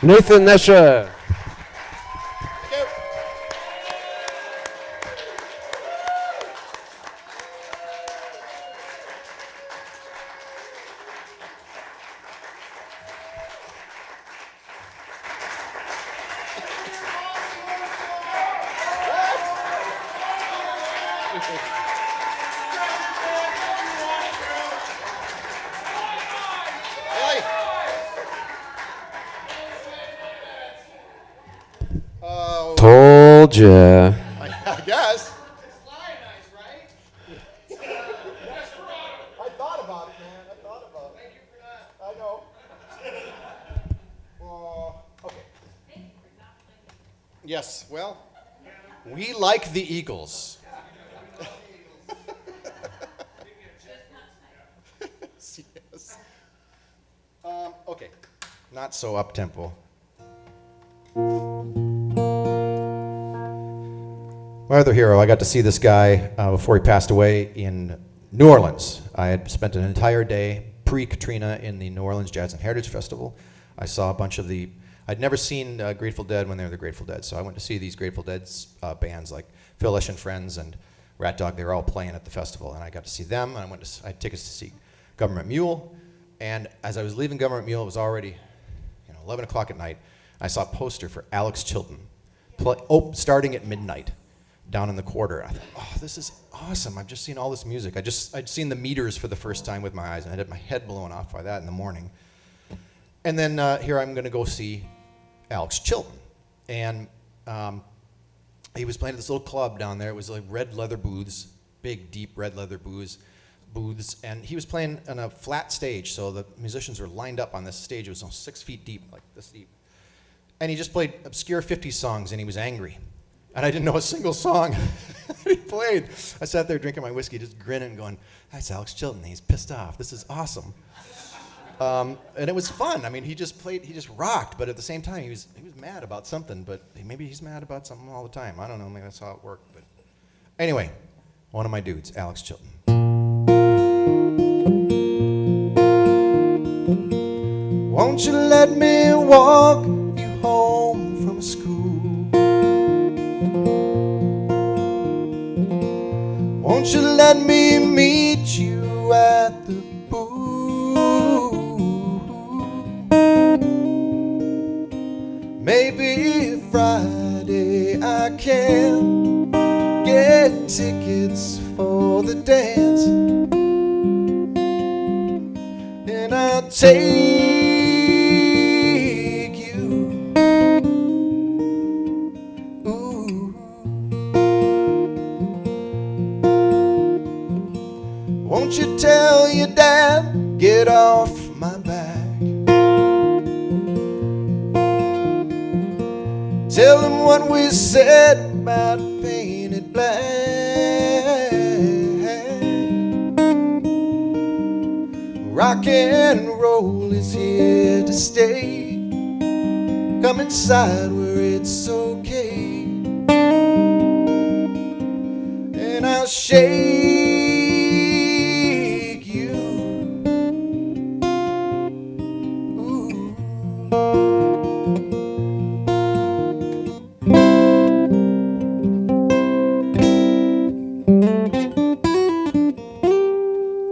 Nathan Nesha. Told ya. I guess. It's lionized, right? I thought about it, man. I thought about it. Thank you for that. I know. Okay. Thank you for not playing. Yes, well, we like the Eagles. Yes. Okay. Not so up-tempo. My other hero, I got to see this guy before he passed away in New Orleans. I had spent an entire day pre-Katrina in the New Orleans Jazz and Heritage Festival. I saw a bunch of I'd never seen Grateful Dead when they were the Grateful Dead, so I went to see these Grateful Dead bands like Phil Lesh and Friends and Rat Dog. They were all playing at the festival, and I got to see them. And I had tickets to see Government Mule, and as I was leaving Government Mule, it was already 11 o'clock at night. I saw a poster for Alex Chilton, starting at midnight. down in the quarter. I thought, oh, this is awesome. I've just seen all this music. I'd seen the meters for the first time with my eyes, and I had my head blown off by that in the morning. And then here I'm going to go see Alex Chilton. And he was playing at this little club down there. It was like red leather booths, big, deep red leather booths. And he was playing on a flat stage, so the musicians were lined up on this stage. It was 6 feet deep, like this deep. And he just played obscure 50s songs, and he was angry. And I didn't know a single song he played. I sat there drinking my whiskey, just grinning, going, that's Alex Chilton. He's pissed off. This is awesome. And it was fun. I mean, he just rocked, but at the same time, he was mad about something, but maybe he's mad about something all the time. I don't know, maybe that's how it worked. But anyway, one of my dudes, Alex Chilton. Won't you let me walk you home from school? Won't you let me meet you at the booth? Maybe Friday I can get tickets for the dance, and I'll take you. Ooh. Won't you tell your dad, get off my back? Tell him what we said about painted black. Rock and roll is here to stay. Come inside where it's okay, and I'll shake you. Ooh.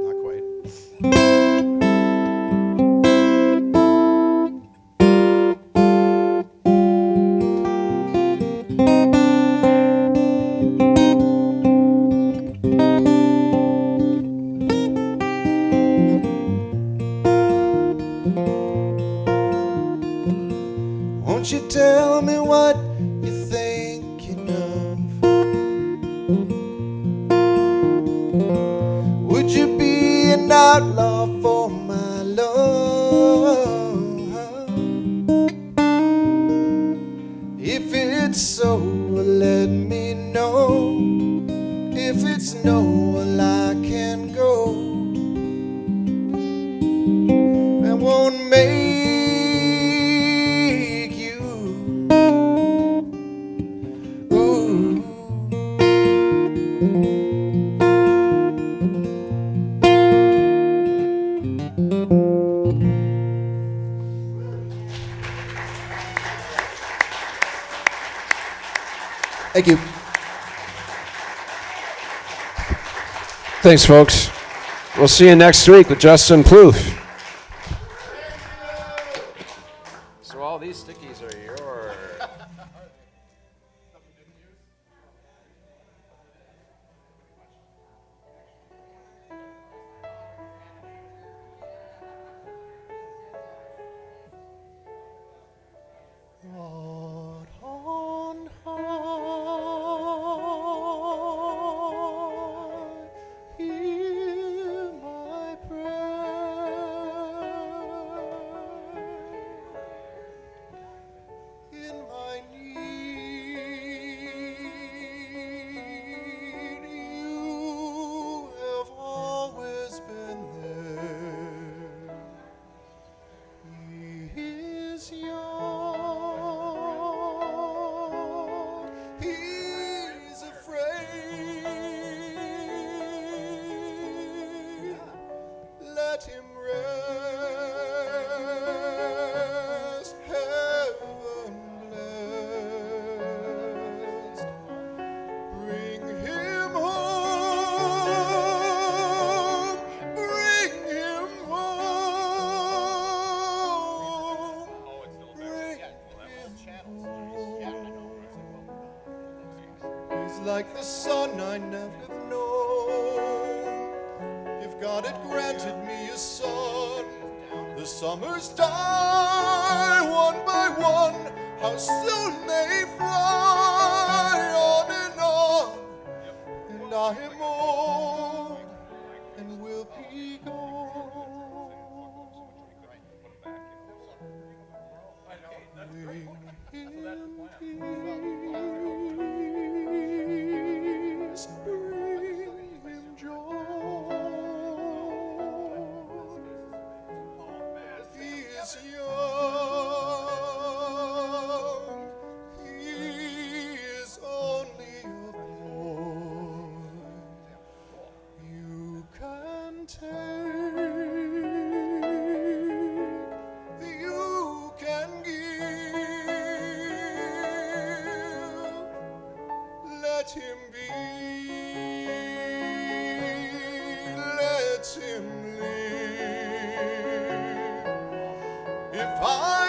Not quite. Won't you tell me what you're thinking of? Would you be an outlaw for my love? If it's so, let me know. If it's no, well, I can go. I won't make you. Ooh. Thank you. Thanks, folks. We'll see you next week with Justin Plouffe. So all these stickies are yours. Lord on high, hear my prayer. In my need like the sun I never have known. If God had granted me a son, the summers die one by one. How soon they fly on, and I am old and will be gone. Peace, bring him joy. He is young, he is only a boy. You can take, you can give. Let him be, let him live. If I